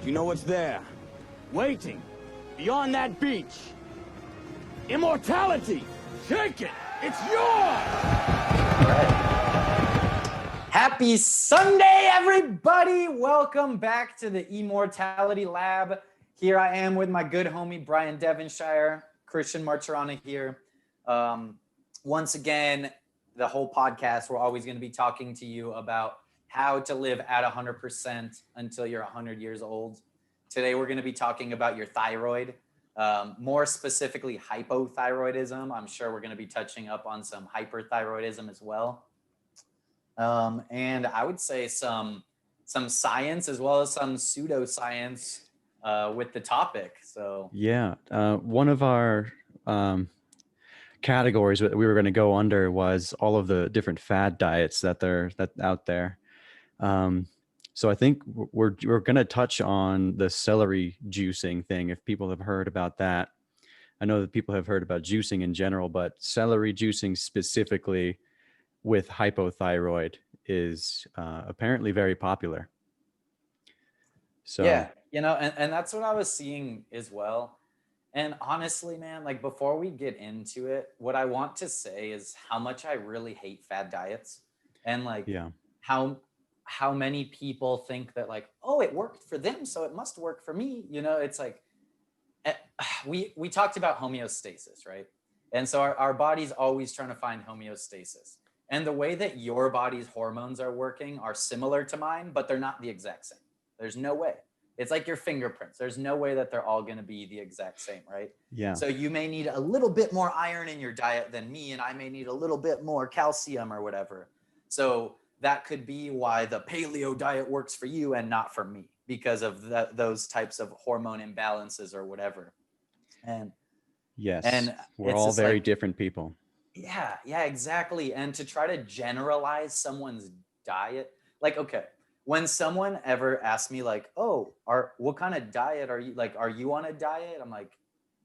You know what's there? Waiting. Beyond that beach. Immortality! Take it! It's yours! Happy Sunday, everybody! Welcome back to the Immortality Lab. Here I am with my good homie, Brian Devonshire, Christian Martirana here. Once again, the whole podcast, we're always going to be talking to you about how to live at 100% until you're 100 years old. Today, we're going to be talking about your thyroid, more specifically hypothyroidism. I'm sure we're going to be touching up on some hyperthyroidism as well. And I would say some science as well as some pseudoscience with the topic. So yeah, one of our categories that we were going to go under was all of the different fad diets that out there. So I think we're going to touch on the celery juicing thing. If people have heard about that, I know that people have heard about juicing in general, but celery juicing specifically with hypothyroid is apparently very popular. So yeah, and that's what I was seeing as well. And honestly, man, like before we get into it, what I want to say is how much I really hate fad diets and like how many people think that like, oh, it worked for them, so it must work for me. It's like, we talked about homeostasis, right? And so our body's always trying to find homeostasis. And the way that your body's hormones are working are similar to mine, but they're not the exact same. There's no way. It's like your fingerprints. There's no way that they're all going to be the exact same, right? Yeah. So you may need a little bit more iron in your diet than me, and I may need a little bit more calcium or whatever. So that could be why the paleo diet works for you and not for me, because of those types of hormone imbalances or whatever. And we're all very different people. Yeah, exactly. And to try to generalize someone's diet, like, okay, when someone ever asks me like, oh, what kind of diet are you, like, are you on a diet? I'm like,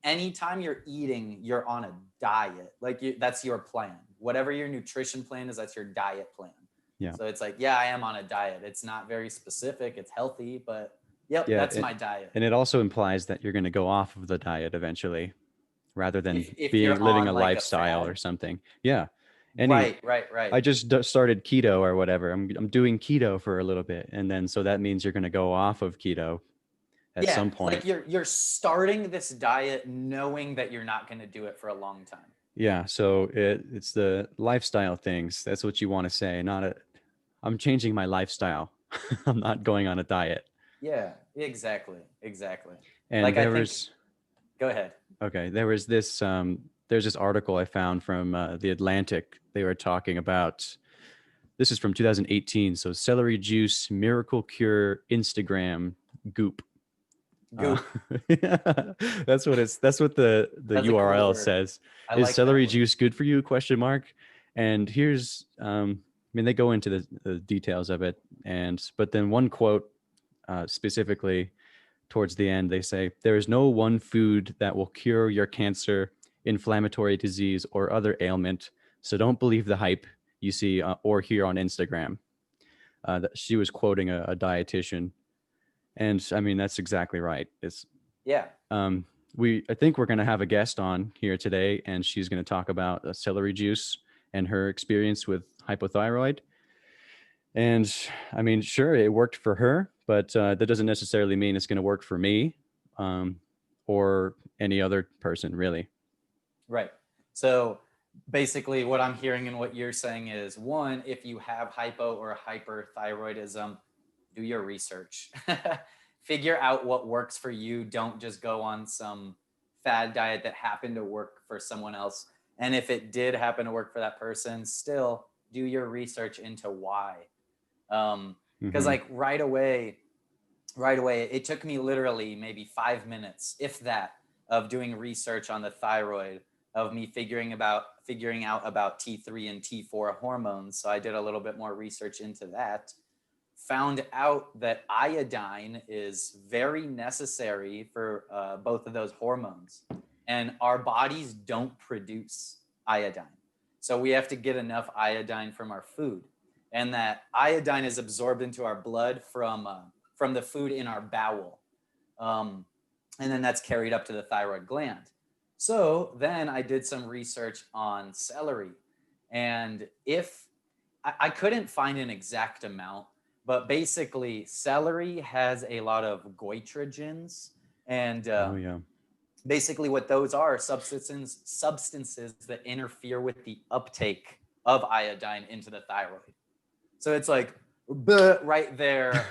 anytime you're eating, you're on a diet. Like that's your plan. Whatever your nutrition plan is, that's your diet plan. Yeah. So it's like, yeah, I am on a diet. It's not very specific. It's healthy, but that's my diet. And it also implies that you're going to go off of the diet eventually, rather than if living a like lifestyle or something. Yeah. Right. I just started keto or whatever. I'm doing keto for a little bit. And then, so that means you're going to go off of keto at some point. Like you're starting this diet knowing that you're not going to do it for a long time. Yeah. So it's the lifestyle things. That's what you want to say. I'm changing my lifestyle. I'm not going on a diet. Yeah, exactly. And like go ahead. Okay. There's this article I found from The Atlantic. They were talking about, this is from 2018. So celery juice, miracle cure, Instagram goop. Goop. That's what the URL cool says. Is like celery juice good for you? ? And here's, they go into the details of it. But then one quote specifically towards the end, they say, there is no one food that will cure your cancer, inflammatory disease, or other ailment. So don't believe the hype you see or hear on Instagram. She was quoting a dietitian. And I mean, that's exactly right. I think we're going to have a guest on here today, and she's going to talk about celery juice and her experience with hypothyroid. And I mean, sure, it worked for her, but that doesn't necessarily mean it's going to work for me or any other person, really. Right. So basically what I'm hearing and what you're saying is, one, if you have hypo or hyperthyroidism, do your research. Figure out what works for you. Don't just go on some fad diet that happened to work for someone else. And if it did happen to work for that person, still do your research into why. Because like right away, it took me literally maybe 5 minutes, if that, of doing research on the thyroid, of me figuring out about T3 and T4 hormones. So I did a little bit more research into that. Found out that iodine is very necessary for both of those hormones. And our bodies don't produce iodine. So we have to get enough iodine from our food. And that iodine is absorbed into our blood from the food in our bowel. And then that's carried up to the thyroid gland. So then I did some research on celery. And if I couldn't find an exact amount, but basically celery has a lot of goitrogens. And basically what those are substances that interfere with the uptake of iodine into the thyroid. So it's like, right there.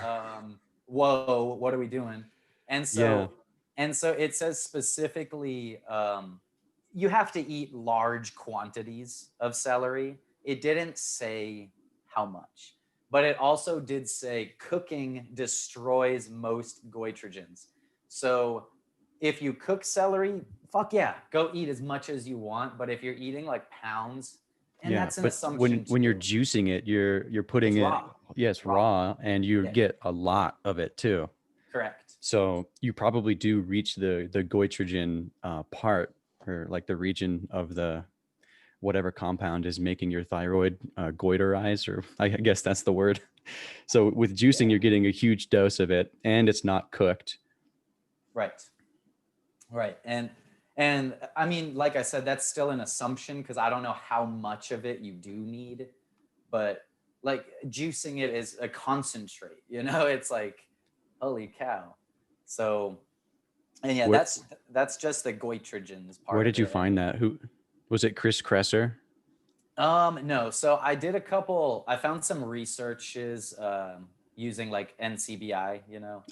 Whoa, what are we doing? And so it says specifically, you have to eat large quantities of celery. It didn't say how much, but it also did say cooking destroys most goitrogens. So if you cook celery, fuck yeah, go eat as much as you want. But if you're eating like pounds, and that's an assumption when you're juicing it, you're putting it raw. raw, and you get a lot of it too. Correct. So you probably do reach the goitrogen part, or like the region of the whatever compound is making your thyroid goiterize, or I guess that's the word. So with juicing, you're getting a huge dose of it, and it's not cooked. Right. And I mean, like I said, that's still an assumption because I don't know how much of it you do need, but like juicing it is a concentrate, it's like, holy cow. So, and yeah, that's just the goitrogens part. Where did you find that? Who was it? Chris Kresser? No. So I found some researches using like NCBI,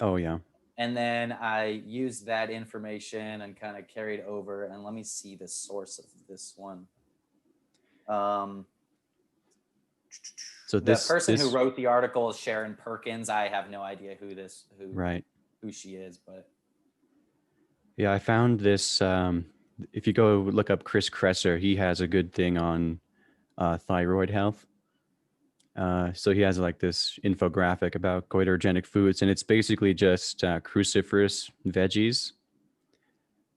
Oh yeah. And then I used that information and kind of carried over. And let me see the source of this one. So the person who wrote the article is Sharon Perkins. I have no idea who she is, but yeah, I found this. If you go look up Chris Kresser, he has a good thing on thyroid health. So he has like this infographic about goitrogenic foods, and it's basically just cruciferous veggies.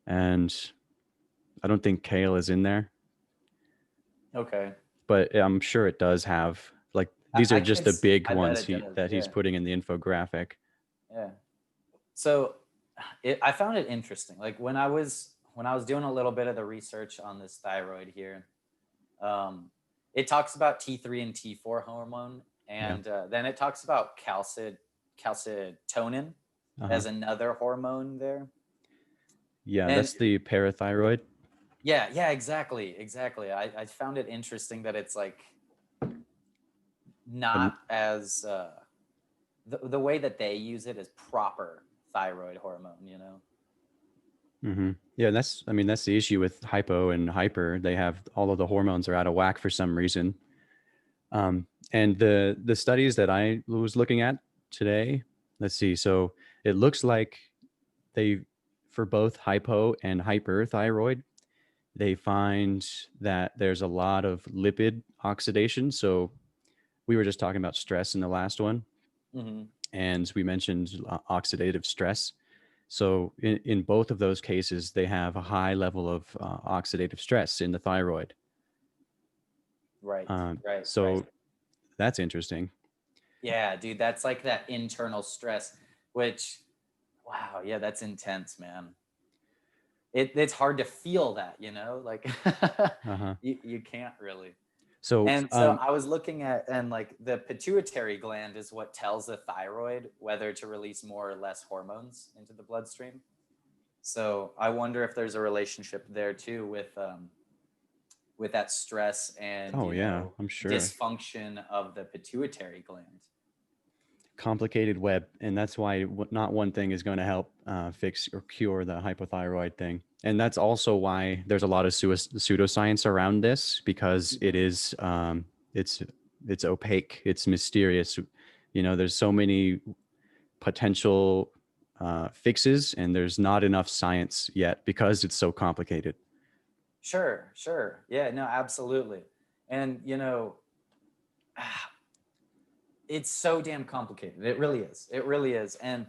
And I don't think kale is in there. Okay. But I'm sure it does have, like, these are just the big ones he's putting in the infographic. Yeah. So I found it interesting. Like when I was doing a little bit of the research on this thyroid here, it talks about T3 and T4 hormone, and then it talks about calcitonin as another hormone there. Yeah, and that's the parathyroid. Yeah, exactly. I found it interesting that it's like not as the way that they use it is proper thyroid hormone, Mm-hmm. Yeah, that's the issue with hypo and hyper. They have all of the hormones are out of whack for some reason. And the studies that I was looking at today, let's see. So it looks like for both hypo and hyperthyroid, they find that there's a lot of lipid oxidation. So we were just talking about stress in the last one, and we mentioned oxidative stress. So in both of those cases, they have a high level of oxidative stress in the thyroid. Right. So that's interesting. Yeah, dude, that's like that internal stress, which, wow, yeah, that's intense, man. It's hard to feel that, like you can't really. So I was looking at, and like the pituitary gland is what tells the thyroid whether to release more or less hormones into the bloodstream. So I wonder if there's a relationship there too with that stress and I'm sure dysfunction of the pituitary gland. Complicated web, and that's why not one thing is going to help fix or cure the hypothyroid thing. And that's also why there's a lot of pseudoscience around this, because it is it's opaque, it's mysterious. There's so many potential fixes, and there's not enough science yet because it's so complicated. Sure. Yeah, no, absolutely. And it's so damn complicated. It really is. And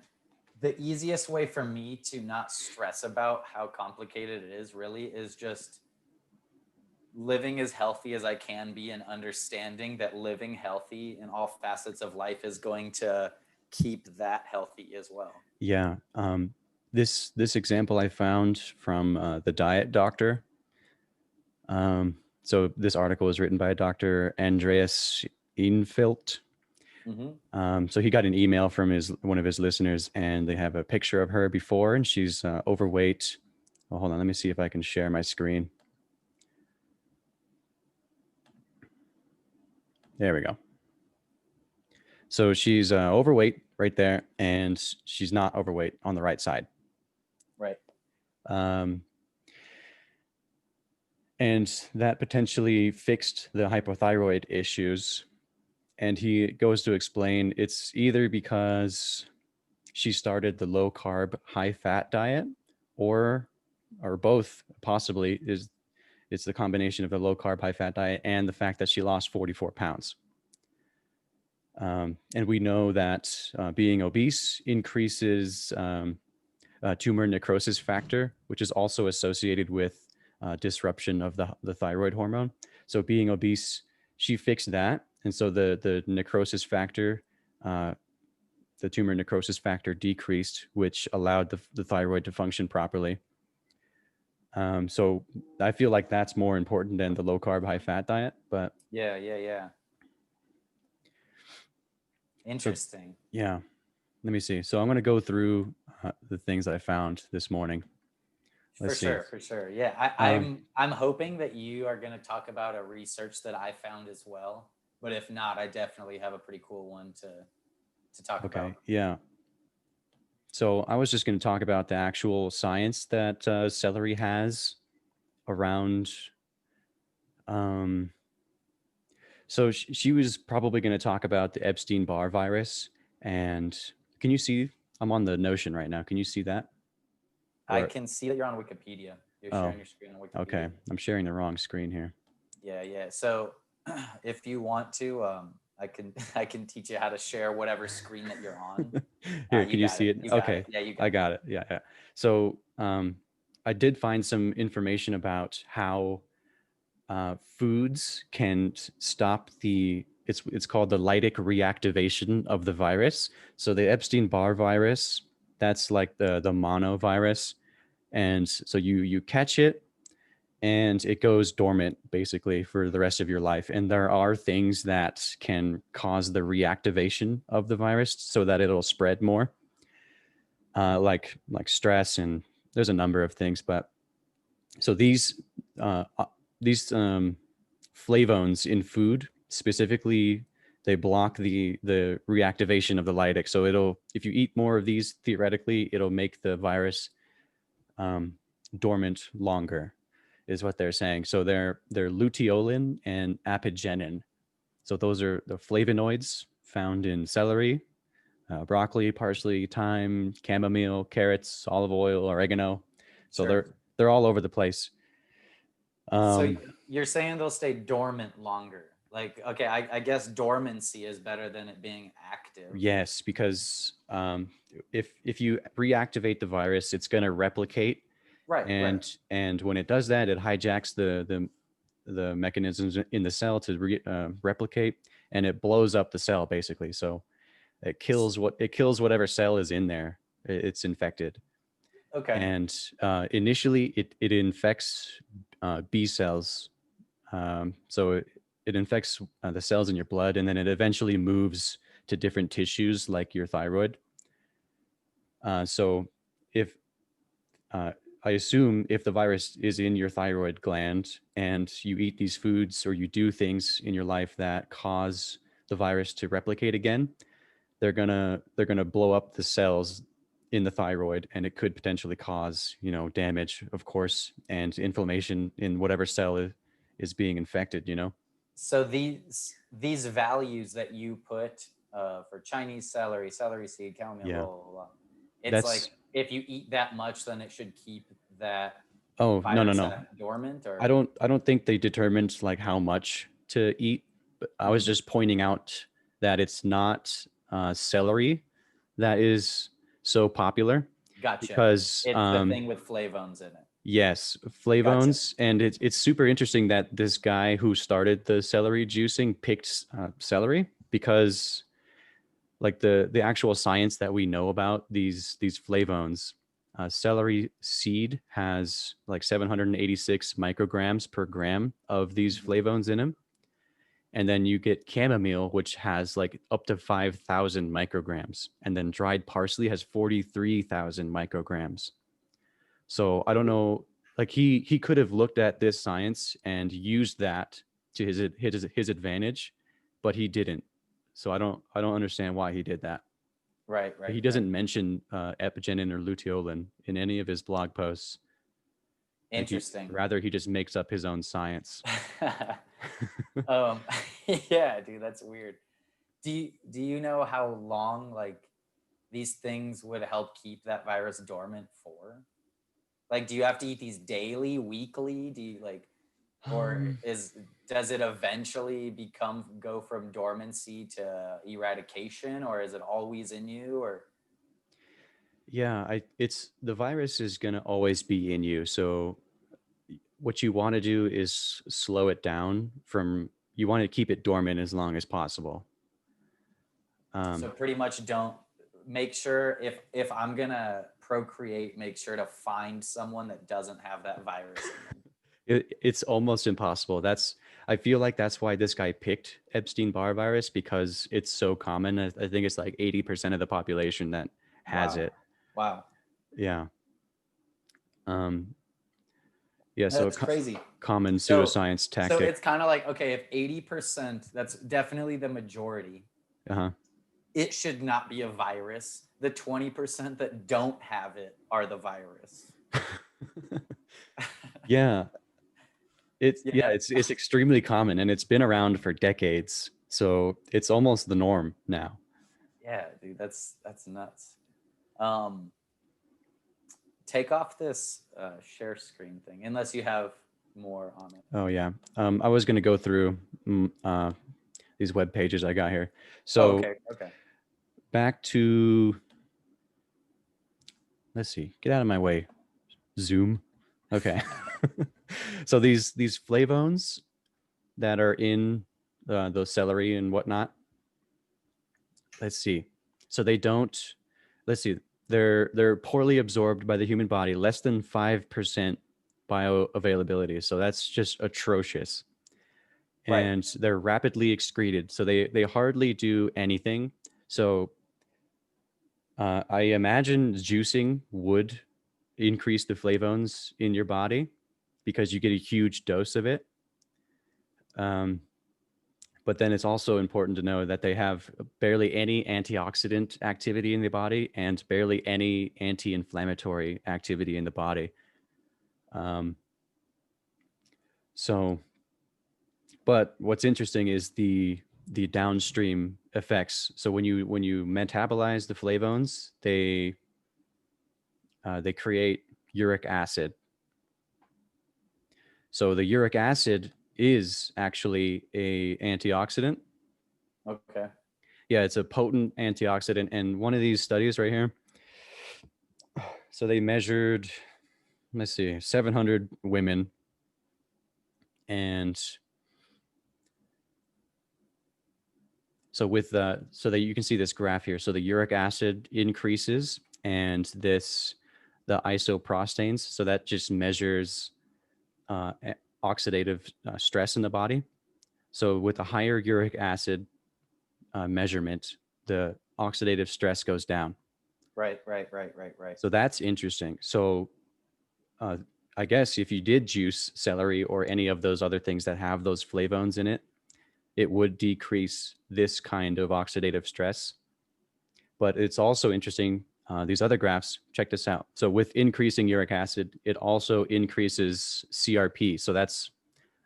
the easiest way for me to not stress about how complicated it is really is just living as healthy as I can be, and understanding that living healthy in all facets of life is going to keep that healthy as well. Yeah. this example I found from the Diet Doctor. So this article was written by Dr. Andreas Infelt. So he got an email from one of his listeners, and they have a picture of her before, and she's overweight. Oh, hold on, let me see if I can share my screen. There we go. So she's overweight right there, and she's not overweight on the right side. Right. And that potentially fixed the hypothyroid issues. And he goes to explain it's either because she started the low carb, high fat diet, or both possibly. It's the combination of the low carb, high fat diet and the fact that she lost 44 pounds. And we know that being obese increases tumor necrosis factor, which is also associated with disruption of the thyroid hormone. So being obese, she fixed that. And so the necrosis factor, the tumor necrosis factor decreased, which allowed the thyroid to function properly. So I feel like that's more important than the low carb, high fat diet, but yeah. Interesting. So, yeah. Let me see. So I'm going to go through the things that I found this morning. For sure. Yeah, I'm hoping that you are going to talk about a research that I found as well. But if not, I definitely have a pretty cool one to talk about. Okay. Yeah. So I was just going to talk about the actual science that celery has around. So she was probably going to talk about the Epstein-Barr virus. And can you see? I'm on the Notion right now. Can you see that? I can see that you're on Wikipedia. You're sharing your screen on Wikipedia. Okay. I'm sharing the wrong screen here. Yeah. So if you want to, I can teach you how to share whatever screen that you're on. Here, can you see it? Okay. Yeah, you got I got it. Yeah. So I did find some information about how foods can stop it's called the lytic reactivation of the virus. So the Epstein-Barr virus, that's like the monovirus. And so you catch it and it goes dormant basically for the rest of your life. And there are things that can cause the reactivation of the virus so that it'll spread more, like stress, and there's a number of things. But so these flavones in food specifically, they block the reactivation of the lytic. So if you eat more of these, theoretically, it'll make the virus dormant longer, is what they're saying. So they're luteolin and apigenin. So those are the flavonoids found in celery, broccoli, parsley, thyme, chamomile, carrots, olive oil, oregano. So they're all over the place. So you're saying they'll stay dormant longer? Like, okay, I guess dormancy is better than it being active. Yes, because if you reactivate the virus, it's going to replicate. Right. And when it does that, it hijacks the mechanisms in the cell to replicate, and it blows up the cell basically. So it kills whatever cell is in there. It's infected. Okay. And initially, it infects B cells. So it infects the cells in your blood, and then it eventually moves to different tissues like your thyroid. So if I assume if the virus is in your thyroid gland and you eat these foods or you do things in your life that cause the virus to replicate again, they're gonna blow up the cells in the thyroid, and it could potentially cause, damage, of course, and inflammation in whatever cell is being infected, So these values that you put for Chinese celery seed, chamomile, blah, blah, blah, it's like if you eat that much, then it should keep that. Oh, no. Dormant, or I don't think they determined like how much to eat. But I was just pointing out that it's not celery that is so popular. Gotcha. Because it's the thing with flavones in it. Yes, flavones. Gotcha. And it's super interesting that this guy who started the celery juicing picked celery, because like the actual science that we know about these flavones Celery seed has like 786 micrograms per gram of these flavones in them. And then you get chamomile, which has like up to 5,000 micrograms. And then dried parsley has 43,000 micrograms. So I don't know, like he could have looked at this science and used that to his advantage, but he didn't. So I don't understand why he did that. Right. He doesn't mention epigenin or luteolin in any of his blog posts. Interesting. Rather, he just makes up his own science. Yeah, dude, that's weird. Do you know how long like these things would help keep that virus dormant for? Like, do you have to eat these daily, weekly? Do you like, or does it eventually go from dormancy to eradication, or is it always in you? Or yeah, it's the virus is gonna always be in you. So what you want to do is slow it down from. You want to keep it dormant as long as possible. So pretty much don't make sure if I'm gonna procreate, make sure to find someone that doesn't have that virus in them. It's almost impossible. I feel like that's why this guy picked Epstein-Barr virus, because it's so common. I think it's like 80% of the population that has it. Wow. Yeah. Yeah. So That's crazy. Common pseudoscience tactic. So it's kind of like, okay, if 80%, that's definitely the majority. It should not be a virus. The 20% that don't have it are the virus. Yeah. It's extremely common, and it's been around for decades. So it's almost the norm now. Yeah, dude, that's nuts. Take off this share screen thing, unless you have more on it. Oh yeah. I was going to go through these web pages I got here. So okay. Back to, let's see, get out of my way, Zoom. Okay. So these flavones that are in those celery and whatnot. Let's see. So they're poorly absorbed by the human body, less than 5% bioavailability. So that's just atrocious. Right. And they're rapidly excreted. So they hardly do anything. So I imagine juicing would increase the flavones in your body because you get a huge dose of it. But then it's also important to know that they have barely any antioxidant activity in the body and barely any anti-inflammatory activity in the body. But what's interesting is the downstream effects. So when you metabolize the flavones, they create uric acid. So the uric acid is actually a antioxidant. Okay. Yeah, it's a potent antioxidant. And one of these studies right here, so they measured, let's see, 700 women, and so with so that you can see this graph here. So the uric acid increases, and the isoprostanes. So that just measures oxidative stress in the body. So with a higher uric acid measurement, the oxidative stress goes down. Right. So that's interesting. So I guess if you did juice celery or any of those other things that have those flavones in it, it would decrease this kind of oxidative stress. But it's also interesting, these other graphs, check this out. So with increasing uric acid, it also increases CRP. So that's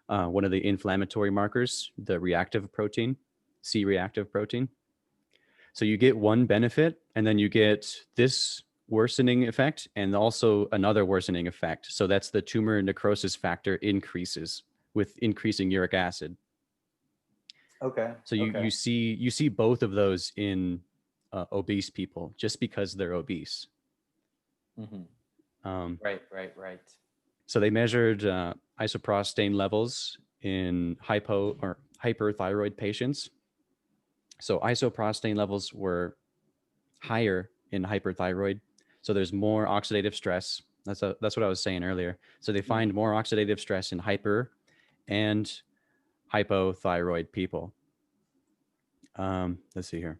one of the inflammatory markers, the reactive protein, C-reactive protein. So you get one benefit, and then you get this worsening effect and also another worsening effect. So that's the tumor necrosis factor increases with increasing uric acid. Okay. So you see both of those in obese people just because they're obese. Mm-hmm. Right. So they measured isoprostane levels in hypo or hyperthyroid patients. So isoprostane levels were higher in hyperthyroid. So there's more oxidative stress. That's what I was saying earlier. So they find more oxidative stress in hyper and hypothyroid people. Let's see here.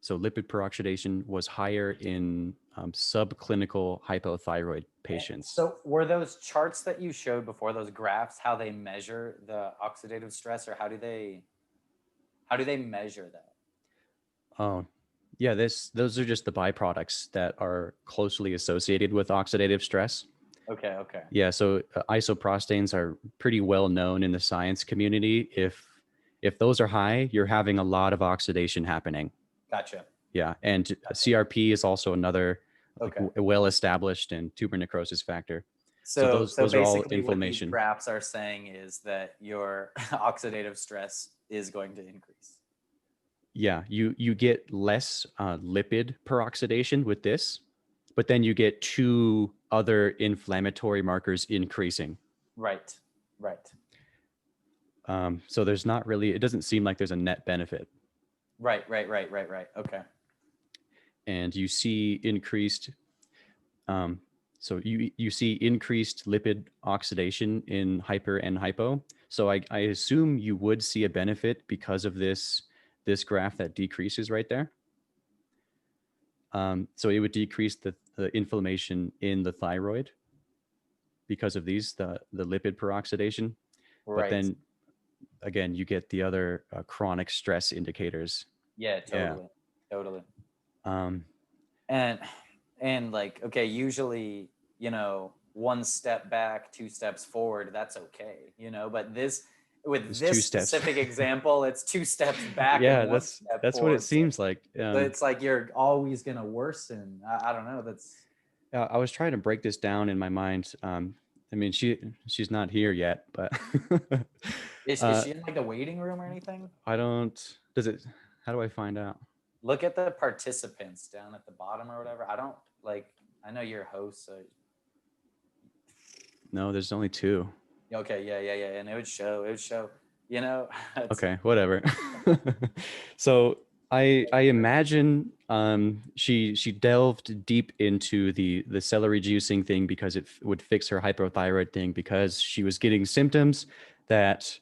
So lipid peroxidation was higher in subclinical hypothyroid patients. So were those charts that you showed before, those graphs, how they measure the oxidative stress, or how do they measure that? Oh, yeah, those are just the byproducts that are closely associated with oxidative stress. Okay, okay. Yeah, so isoprostanes are pretty well known in the science community. If those are high, you're having a lot of oxidation happening. Gotcha. Yeah, and CRP is also another Okay. well-established and tumor necrosis factor. So those are all basically inflammation. what these graphs are saying is that your oxidative stress is going to increase. Yeah, you get less lipid peroxidation with this, but then you get two other inflammatory markers increasing. Right, right. So there's not really, it doesn't seem like there's a net benefit. Right. Okay. And you see increased, so you see increased lipid oxidation in hyper and hypo. So I assume you would see a benefit because of this graph that decreases right there. So it would decrease the inflammation in the thyroid because of these, the lipid peroxidation. Right. But then again, you get the other chronic stress indicators. Yeah, totally. Yeah. Totally. And like, okay, usually, one step back, two steps forward, that's okay, but with this specific example, it's two steps back. Yeah, and that's what it seems like. So it's like you're always gonna worsen. I don't know. I was trying to break this down in my mind. I mean, she's not here yet, but is she in like the waiting room or anything? How do I find out? Look at the participants down at the bottom or whatever. I know you're a host, so. No, there's only two. Okay, yeah. And it would show, Okay, whatever. So I imagine she delved deep into the celery juicing thing because it would fix her hypothyroid thing, because she was getting symptoms that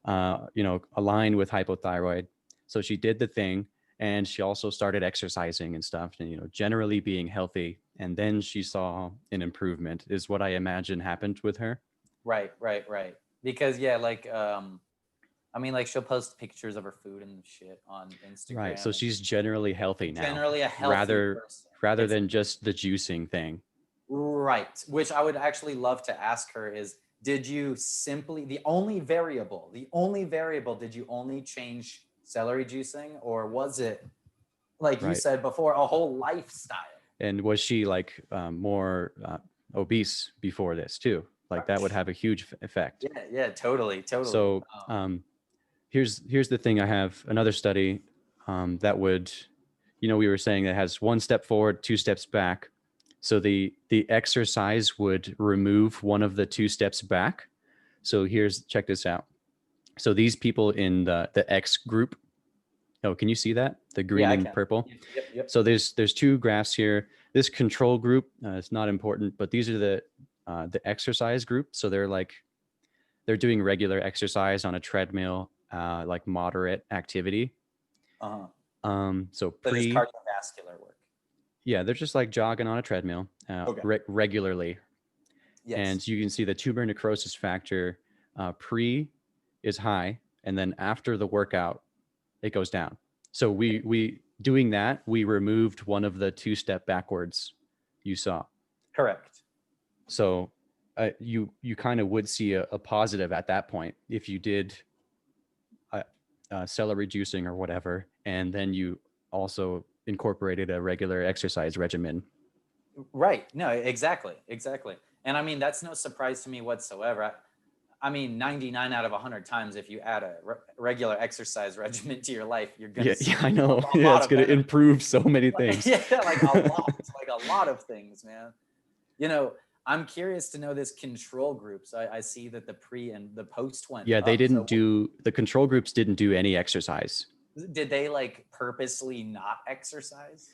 align with hypothyroid. So she did the thing, and she also started exercising and stuff, and generally being healthy. And then she saw an improvement, is what I imagine happened with her. Right. Because she'll post pictures of her food and shit on Instagram. Right. So she's generally healthy now. Generally a healthy person. Rather than just the juicing thing. Right. Which I would actually love to ask her is, did you simply, the only variable, did you only change celery juicing, or was it, like you said before, a whole lifestyle? And was she more obese before this too? Like that would have a huge effect. Yeah, totally. So here's the thing. I have another study that would, we were saying that has one step forward, two steps back. So the exercise would remove one of the two steps back. So check this out. So these people in the X group. Oh, can you see that? The green and purple. Yep. So there's two graphs here. This control group, it's not important, but these are the exercise group. So they're doing regular exercise on a treadmill, like moderate activity. So just cardiovascular work. Yeah, they're just like jogging on a treadmill regularly. Yes. And you can see the tumor necrosis factor pre is high, and then after the workout, it goes down. So we doing that, we removed one of the two step backwards you saw. Correct. So you kind of would see a positive at that point if you did celery juicing or whatever, and then you also incorporated a regular exercise regimen. Right. No, exactly. And I mean, that's no surprise to me whatsoever. I mean, 99 out of 100 times, if you add a regular exercise regimen to your life, you're going to Yeah, I know. Yeah, it's going to improve so many things. Yeah, like a lot of things, man. I'm curious to know this control group. So I see that the pre and the post went. Yeah, they didn't the control groups didn't do any exercise. Did they purposely not exercise?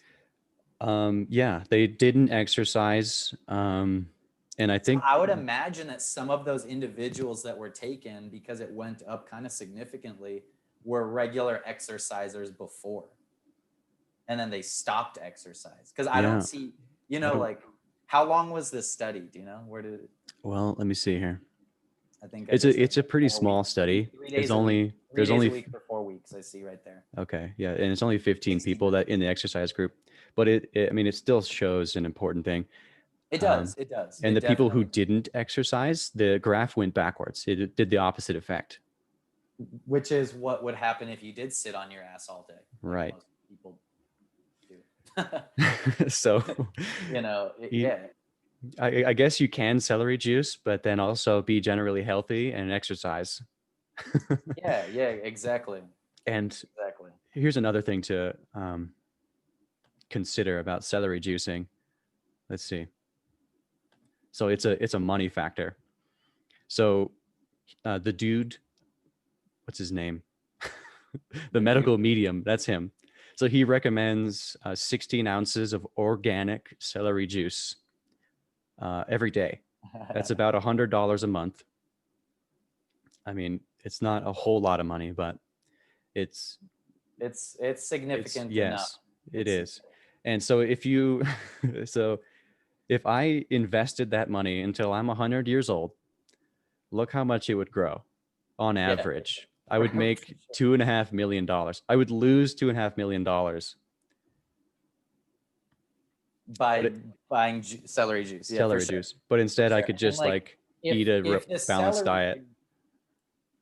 Yeah, they didn't exercise. And I think I would imagine that some of those individuals that were taken, because it went up kind of significantly, were regular exercisers before. And then they stopped exercise. Because I don't see, like, how long was this study? Do you know? Where did it? Well, let me see here. I think it's a pretty small study. 3 days It's only there's only a week for 4 weeks. I see right there. Okay, yeah, and it's only 15 people that in the exercise group, but I mean, it still shows an important thing. It does. It does. And it the people who definitely- didn't exercise, the graph went backwards. It did the opposite effect. which is what would happen if you did sit on your ass all day. Like Right. most people do. So, Yeah. I guess you can celery juice, but then also be generally healthy and exercise. Yeah, exactly. And Exactly. here's another thing to consider about celery juicing. Let's see. So it's a money factor. So the dude, what's his name? The medical medium, that's him. So he recommends 16 ounces of organic celery juice every day. That's about $100 a month. I mean, it's not a whole lot of money, but it's significant yes, enough. it is. And so if I invested that money until I'm 100 years old, look how much it would grow on average. I would make $2.5 million. I would lose $2.5 million by buying celery juice. Celery juice. But instead, I could just eat a balanced diet.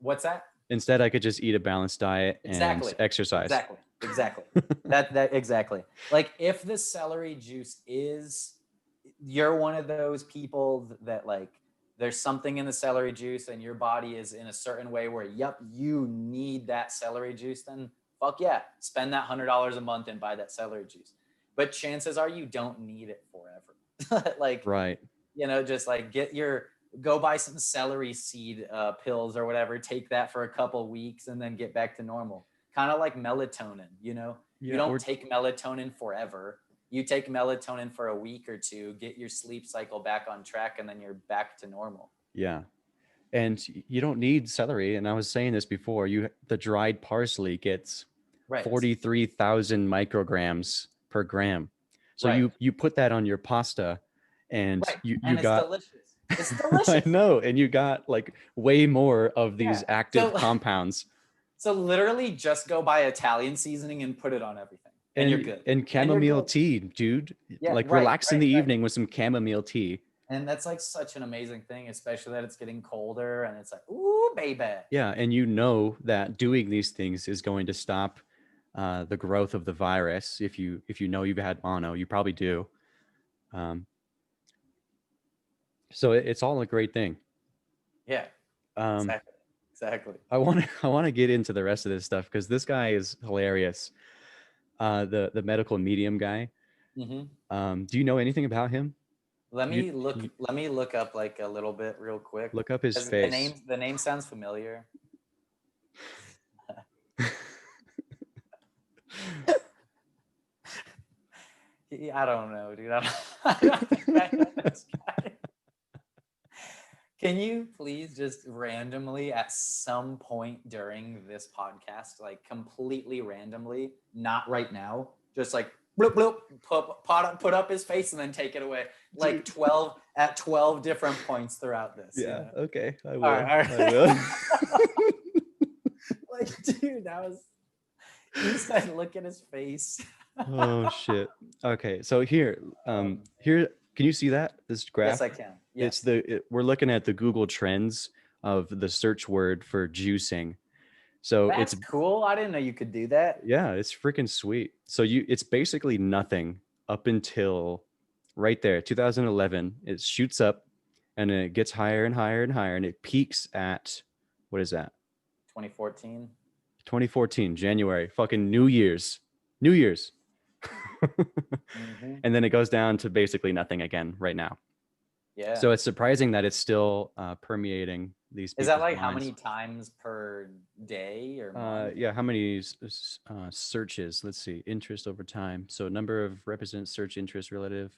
What's that? Instead, I could just eat a balanced diet and exercise. Exactly. that exactly. Like if the celery juice you're one of those people that there's something in the celery juice and your body is in a certain way where, you need that celery juice, then fuck yeah, spend that $100 a month and buy that celery juice. But chances are you don't need it forever. Right. Just go buy some celery seed pills or whatever, take that for a couple weeks and then get back to normal. Kind of like melatonin, you don't take melatonin forever. You take melatonin for a week or two, get your sleep cycle back on track, and then you're back to normal. Yeah. And you don't need celery. And I was saying this before, the dried parsley gets 43,000 micrograms per gram. So you put that on your pasta and it's delicious. It's delicious. I know. And you got way more of these active compounds. So literally just go buy Italian seasoning and put it on everything. And you're good. And chamomile tea, dude. Relax in the evening with some chamomile tea. And that's such an amazing thing, especially that it's getting colder and it's ooh, baby. Yeah. And that doing these things is going to stop the growth of the virus. If you know you've had mono, you probably do. So it's all a great thing. Yeah. Exactly. I want to get into the rest of this stuff because this guy is hilarious. The medical medium guy. Mm-hmm. Do you know anything about him? Let me look up a little bit real quick. Look up his face. The name sounds familiar. I don't know, dude. I don't think I know this guy. Can you please just randomly at some point during this podcast, completely randomly, not right now, just bloop, bloop, put up his face and then take it away 12 different points throughout this. Yeah. Okay. I will. All right. I will. Dude, you said look at his face. Oh shit. Okay. So here, can you see this graph? Yes, I can. Yes. We're looking at the Google Trends of the search word for juicing. So that's cool. I didn't know you could do that. Yeah, it's freaking sweet. So it's basically nothing up until right there, 2011. It shoots up and it gets higher and higher and higher, and it peaks at, what is that? 2014. 2014, January, fucking New Year's. Mm-hmm. And then it goes down to basically nothing again right now. Yeah. So it's surprising that it's still permeating these Is that people's like how minds. many times per day or month? Yeah, how many searches? Let's see, interest over time. So number of represents search interest relative.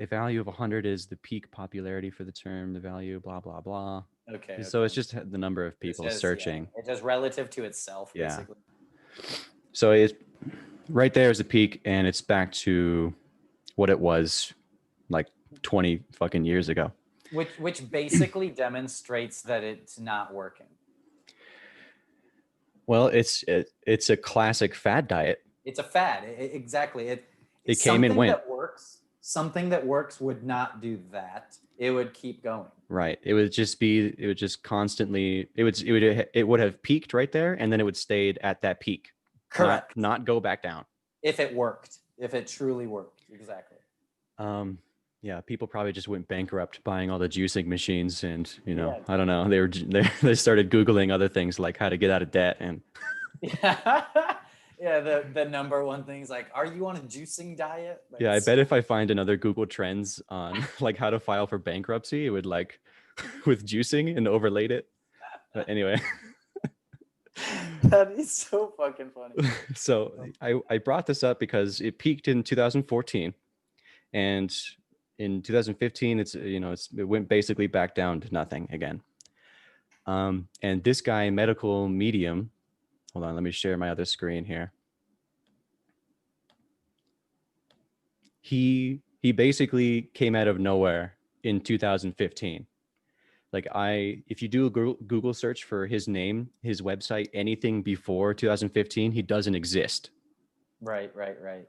A value of 100 is the peak popularity for the term. The value, blah blah blah. Okay. So it's just the number of It's people just, searching. it's just relative to itself, Yeah. basically. So it's right there is the peak, and it's back to what it was like 20 fucking years ago. Which basically demonstrates that it's not working. Well, it's a classic fad diet. It's a fad. Exactly. It came and went. Something that works would not do that. It would keep going. Right. It would just constantly, it would have peaked right there, and then it would stayed at that peak. Correct. Not go back down. If it worked, if it truly worked. Exactly. Yeah, people probably just went bankrupt buying all the juicing machines, and Yeah. I don't know, they started Googling other things like how to get out of debt, and yeah, the number one thing is like, are you on a juicing diet? Like, yeah, I bet if I find another Google Trends on like how to file for bankruptcy, it would like with juicing and overlaid it. But anyway. That is so fucking funny. So I brought this up because it peaked in 2014, and in 2015 it went basically back down to nothing again. And this guy, medical medium, hold on, let me share my other screen here. He basically came out of nowhere in 2015. Like if you do a Google search for his name, his website, anything before 2015, he doesn't exist. Right.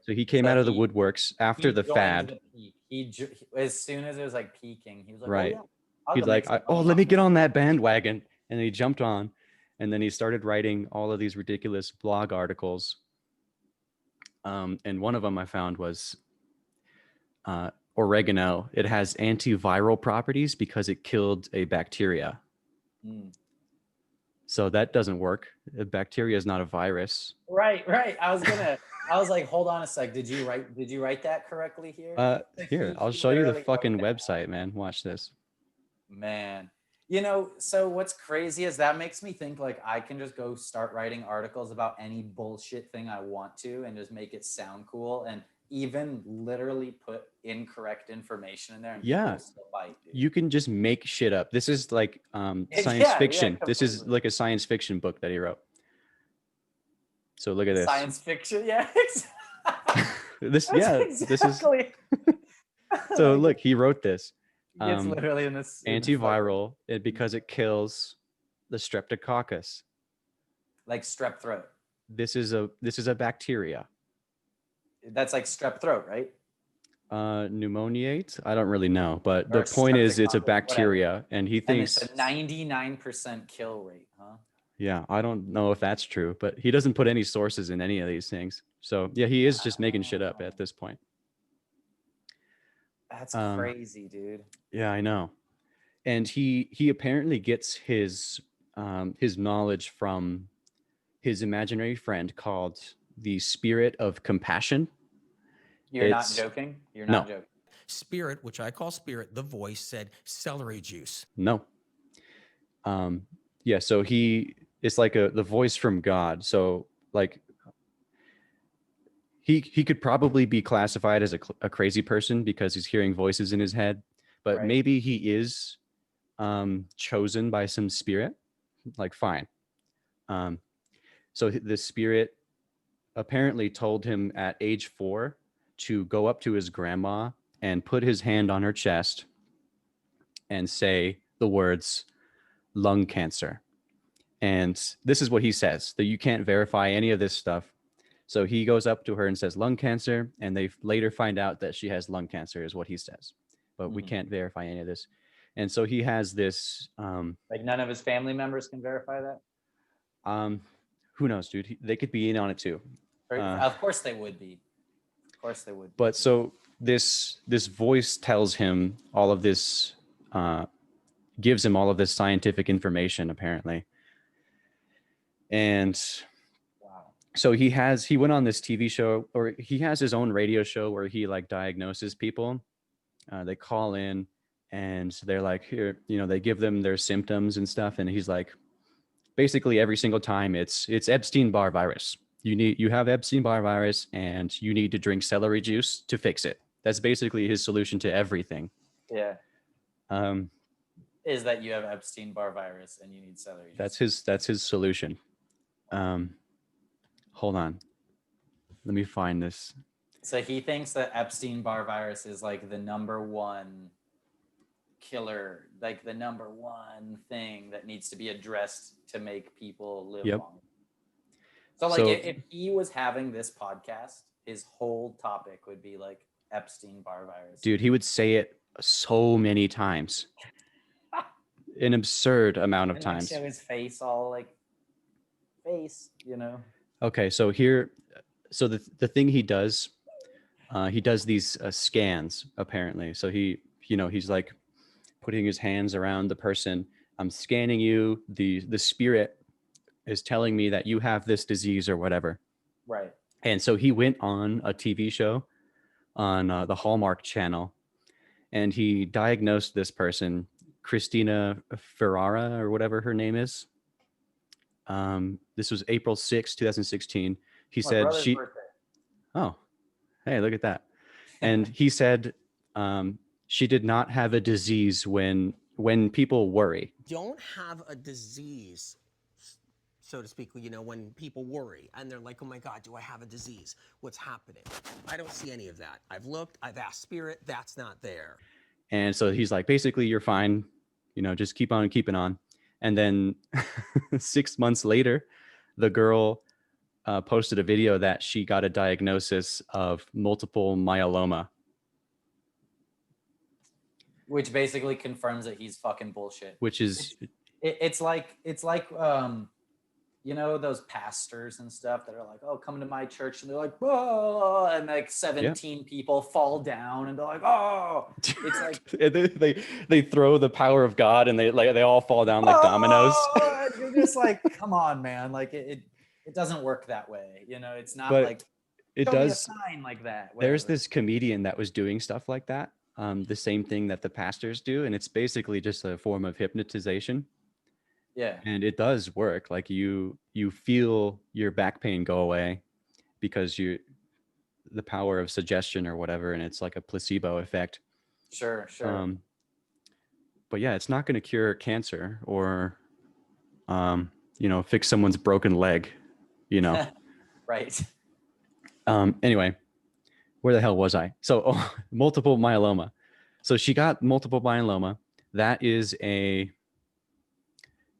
So he came out of the woodworks after the fad. As soon as it was like peaking, he was like, right. Oh, yeah, He's like, let me get on that bandwagon. And he jumped on, and then he started writing all of these ridiculous blog articles. And one of them I found was oregano. It has antiviral properties because it killed a bacteria. So that doesn't work. A bacteria is not a virus. Right. I was like, hold on a sec. Did you write that correctly here? Here, I'll show you the fucking website, man. Watch this. Man. So what's crazy is that makes me think like I can just go start writing articles about any bullshit thing I want to and just make it sound cool and even literally put incorrect information in there. And yeah. still bite, dude. You can just make shit up. This is like science fiction. This is like a science fiction book that he wrote. So look at this. Science fiction, yeah. This is. So look, he wrote this. It's literally in this antiviral because it kills the streptococcus. Like strep throat. This is a bacteria. That's like strep throat, right? Pneumoniate? I don't really know, but the point is it's a bacteria, whatever. And he thinks and it's a 99% kill rate, huh? Yeah, I don't know if that's true, but he doesn't put any sources in any of these things. So yeah, he is just making shit up at this point. That's crazy, dude. Yeah, I know. And he apparently gets his knowledge from his imaginary friend called the Spirit of Compassion. You're not joking? You're not joking. Spirit, which I call Spirit, the voice said celery juice. No. Yeah, so it's like the voice from God. So like he could probably be classified as a crazy person because he's hearing voices in his head, but right. Maybe he is chosen by some spirit. Like fine. So the spirit apparently told him at age 4 to go up to his grandma and put his hand on her chest and say the words lung cancer. And this is what he says, that you can't verify any of this stuff. So he goes up to her and says lung cancer, and they later find out that she has lung cancer is what he says. But we can't verify any of this. And so he has this like none of his family members can verify that? Who knows, dude? They could be in on it too. Of course they would be. Of course they would. But so this voice tells him all of this, gives him all of this scientific information apparently. And wow. So he went on this TV show, or he has his own radio show where he like diagnoses people. They call in and they're like, here, they give them their symptoms and stuff, and he's like, basically every single time it's Epstein-Barr virus. You have Epstein-Barr virus, and you need to drink celery juice to fix it. That's basically his solution to everything. Yeah. Um, is that you have Epstein-Barr virus and you need celery juice. That's his solution. Hold on. Let me find this. So he thinks that Epstein-Barr virus is like the number one killer, like the number one thing that needs to be addressed to make people live longer. So like if he was having this podcast, his whole topic would be like Epstein-Barr virus. Dude, he would say it so many times. An absurd amount of times. Show his face all like Okay, so the thing he does these scans apparently. So he's like putting his hands around the person. I'm scanning you. The spirit is telling me that you have this disease or whatever. Right. And so he went on a TV show on the Hallmark Channel, and he diagnosed this person, Christina Ferrara or whatever her name is. This was April 6, 2016. He said she. Birthday. Oh, hey, look at that. And he said she did not have a disease when people worry. Don't have a disease, so to speak, when people worry and they're like, oh my God, do I have a disease? What's happening? I don't see any of that. I've looked, I've asked spirit, that's not there. And so he's like, basically, you're fine. Just keep on keeping on. And then 6 months later, the girl posted a video that she got a diagnosis of multiple myeloma. Which basically confirms that he's fucking bullshit. Which is... It's like those pastors and stuff that are like, oh, come to my church, and they're like, oh, and like 17 people fall down and they're like, oh, it's like they throw the power of God and they all fall down like dominoes. You're just like, come on, man. Like it doesn't work that way. It's not like it does me a sign like that. Whatever. There's this comedian that was doing stuff like that. The same thing that the pastors do, and it's basically just a form of hypnotization. Yeah. And it does work. Like you feel your back pain go away because the power of suggestion or whatever, and it's like a placebo effect. Sure. But yeah, it's not going to cure cancer or fix someone's broken leg, Right. Anyway, where the hell was I? So multiple myeloma. So she got multiple myeloma. That is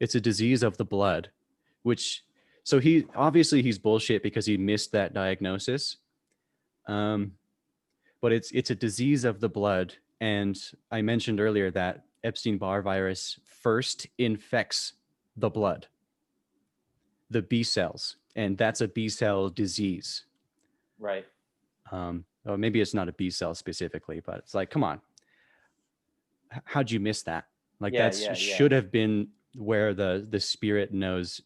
it's a disease of the blood, so he's bullshit because he missed that diagnosis. But it's a disease of the blood. And I mentioned earlier that Epstein-Barr virus first infects the blood, the B cells, and that's a B cell disease. Right. Or maybe it's not a B cell specifically, but it's like, come on. How'd you miss that? Like should have been where the spirit knows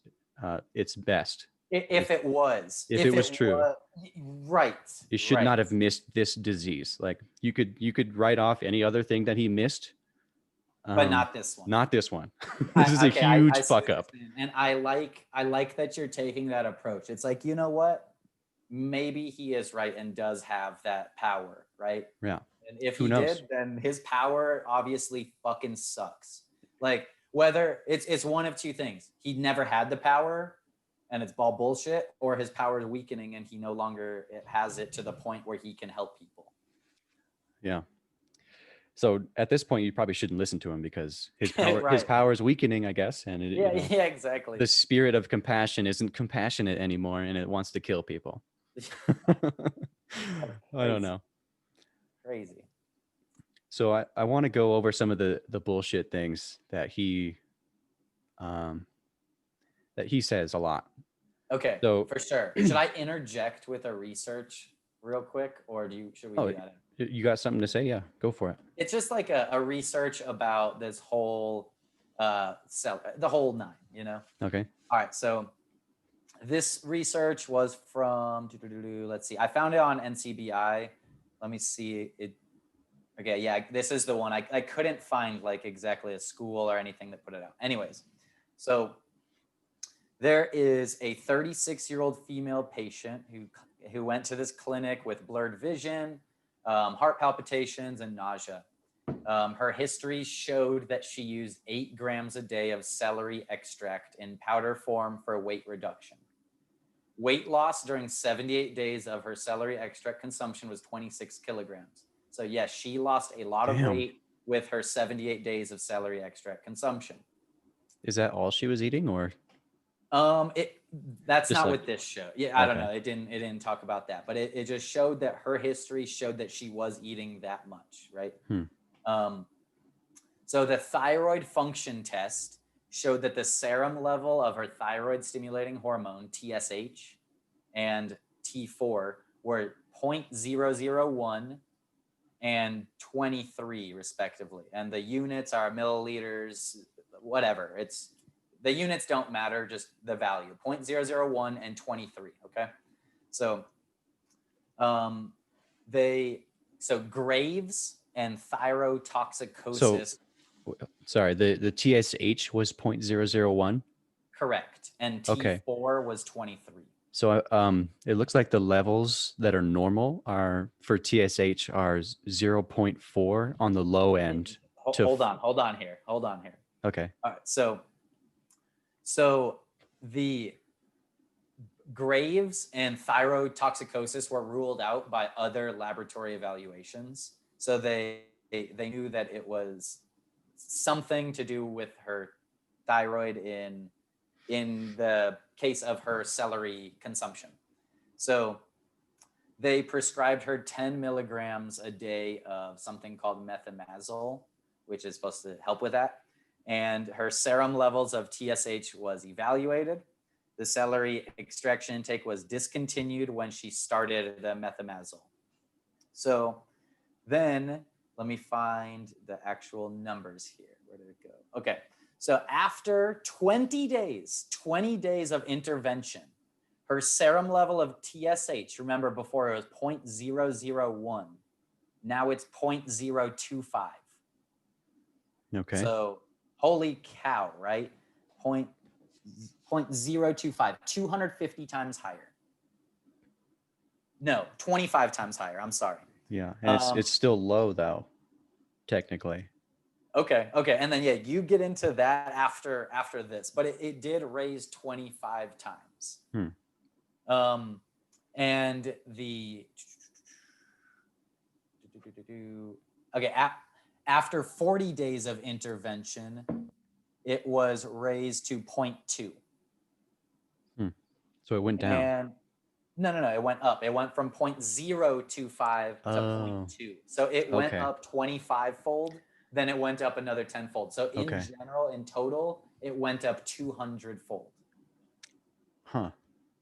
it's best. If it was true. Right. It should not have missed this disease. Like you could write off any other thing that he missed. But not this one. Not this one. This is a huge fuck up. And I like that you're taking that approach. It's like, you know what? Maybe he is right and does have that power, right? Yeah. And if he did, then his power obviously fucking sucks. Like whether it's one of two things. He never had the power and it's all bullshit, or his power is weakening and he no longer has it to the point where he can help people. Yeah. So at this point, you probably shouldn't listen to him because his power, Right. His power is weakening, I guess. And yeah, exactly. The spirit of compassion isn't compassionate anymore, and it wants to kill people. I don't know. Crazy. So I want to go over some of the bullshit things that he says a lot. Okay, so for sure. Should I interject with a research real quick, or should we do that? You got something to say? Yeah, go for it. It's just like a research about this whole cell, the whole nine, Okay. All right, so this research was from, let's see, I found it on NCBI. Let me see it. Okay, yeah, this is the one. I couldn't find like exactly a school or anything that put it out. Anyways, so there is a 36-year-old female patient who went to this clinic with blurred vision, heart palpitations, and nausea. Her history showed that she used 8 grams a day of celery extract in powder form for weight reduction. Weight loss during 78 days of her celery extract consumption was 26 kilograms. So yes, she lost a lot of weight with her 78 days of celery extract consumption. Is that all she was eating, or? That's Just not like- what this showed. Yeah, I don't Okay. know. It didn't talk about that, but it just showed that her history showed that she was eating that much, right? So the thyroid function test showed that the serum level of her thyroid stimulating hormone, TSH, and T4 were 0.001 and 23 respectively. And the units are milliliters, whatever. The units don't matter, just the value, 0.001 and 23, okay? So Graves and thyrotoxicosis. Sorry, the TSH was 0.001. Correct. And T4 Okay. was 23. So it looks like the levels that are normal are for TSH are 0.4 on the low end. Hold on here. Okay. All right. So the Graves and thyrotoxicosis were ruled out by other laboratory evaluations. So they knew that it was something to do with her thyroid in the case of her celery consumption. So they prescribed her 10 milligrams a day of something called methimazole, which is supposed to help with that. And her serum levels of TSH was evaluated. The celery extraction intake was discontinued when she started the methimazole. So then let me find the actual numbers here. Where did it go? Okay. So after 20 days of intervention, her serum level of TSH, remember before it was 0.001, now it's 0.025. Okay. So holy cow, right? 0.025, 250 times higher. No, 25 times higher. I'm sorry. Yeah, and it's still low though, technically. Okay. And then, yeah, you get into that after this, but it did raise 25 times. And after 40 days of intervention, it was raised to 0.2. So it went down. And no, it went up. It went from 0.025 to 0.2. So it went up 25-fold. Then it went up another 10-fold. So in general, in total, it went up 200-fold. Huh.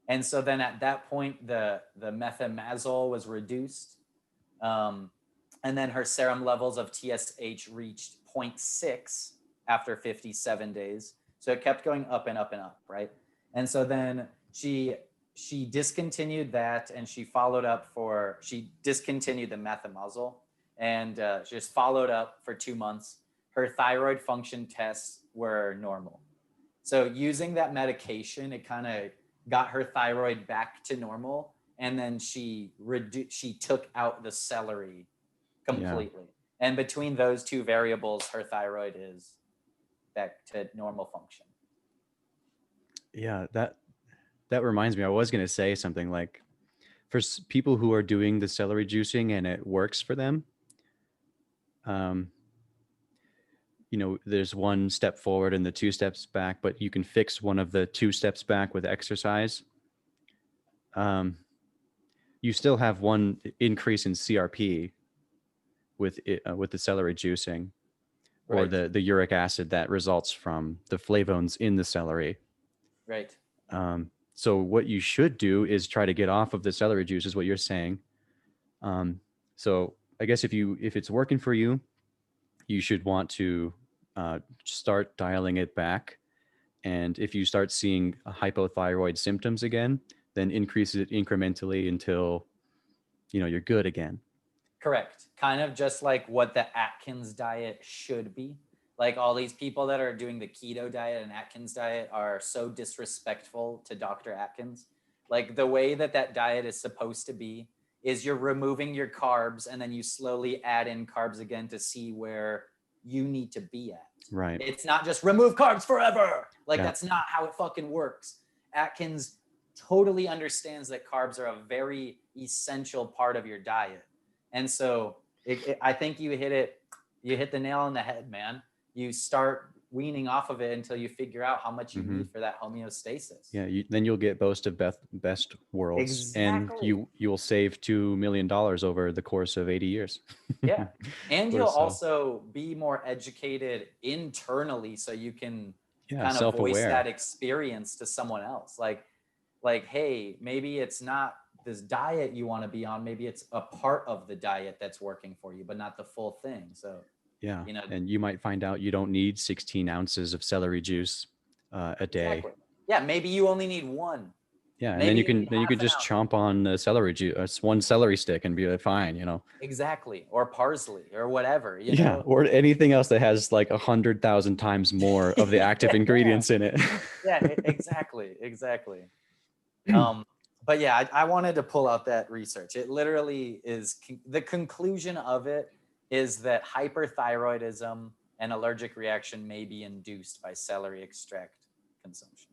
And so then at that point, the methimazole was reduced. And then her serum levels of TSH reached 0.6 after 57 days. So it kept going up and up and up, right? And so then she discontinued that, and she discontinued the methimazole. And just followed up for 2 months. Her thyroid function tests were normal. So using that medication, it kind of got her thyroid back to normal. And then she took out the celery completely. Yeah. And between those two variables, her thyroid is back to normal function. Yeah, that reminds me, I was going to say something like, for people who are doing the celery juicing and it works for them, there's 1 step forward and the 2 steps back, but you can fix one of the 2 steps back with exercise. You still have 1 increase in CRP with the celery juicing, or right. the uric acid that results from the flavones in the celery. Right. So what you should do is try to get off of the celery juice, is what you're saying. So I guess if it's working for you, you should want to start dialing it back. And if you start seeing hypothyroid symptoms again, then increase it incrementally until you're good again. Correct. Kind of just like what the Atkins diet should be. Like all these people that are doing the keto diet and Atkins diet are so disrespectful to Dr. Atkins. Like the way that that diet is supposed to be is you're removing your carbs and then you slowly add in carbs again to see where you need to be at. Right. It's not just remove carbs forever. Like Yeah. that's not how it fucking works. Atkins totally understands that carbs are a very essential part of your diet. And so I think you hit the nail on the head, man. You start weaning off of it until you figure out how much you need for that homeostasis. Yeah, then you'll get both of best worlds, Exactly. and you'll save $2 million over the course of 80 years. Yeah, and Or you'll so. also be more educated internally, so you can kind of voice self-aware. that experience to someone else. Like, hey, maybe it's not this diet you want to be on. Maybe it's a part of the diet that's working for you, but not the full thing. So. Yeah, You know, and you might find out you don't need 16 ounces of celery juice a day. Exactly. Yeah, maybe you only need one. Yeah, and Maybe then you need can half an just ounce. chomp on the celery juice, one celery stick, and be fine. You know. Exactly, or parsley, or whatever. You Yeah, know? or anything else that has like 100,000 times more of the active ingredients in it. Yeah, exactly. But yeah, I wanted to pull out that research. It literally is the conclusion of it is that hyperthyroidism and allergic reaction may be induced by celery extract consumption.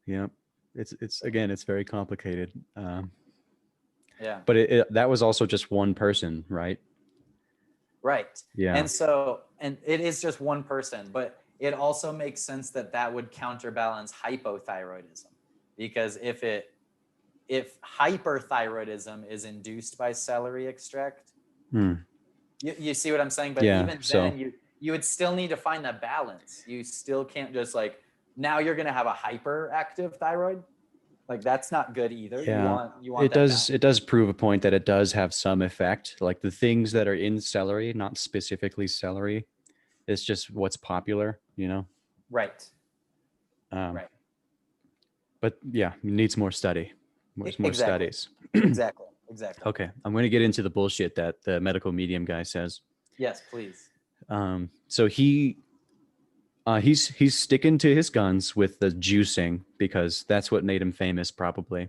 Yeah, it's very complicated. Yeah. But that was also just one person, right? Right. Yeah. And it is just one person, but it also makes sense that would counterbalance hypothyroidism, because if hyperthyroidism is induced by celery extract, you see what I'm saying? But even then, you would still need to find that balance. You still can't just like, now you're going to have a hyperactive thyroid. Like that's not good either. Yeah. You want it does prove a point that it does have some effect. Like the things that are in celery, not specifically celery, it's just what's popular, you know? Right. Right. But yeah, it needs more study. More studies. Exactly. Okay, I'm going to get into the bullshit that the medical medium guy says. Yes, please. So he's sticking to his guns with the juicing because that's what made him famous, probably.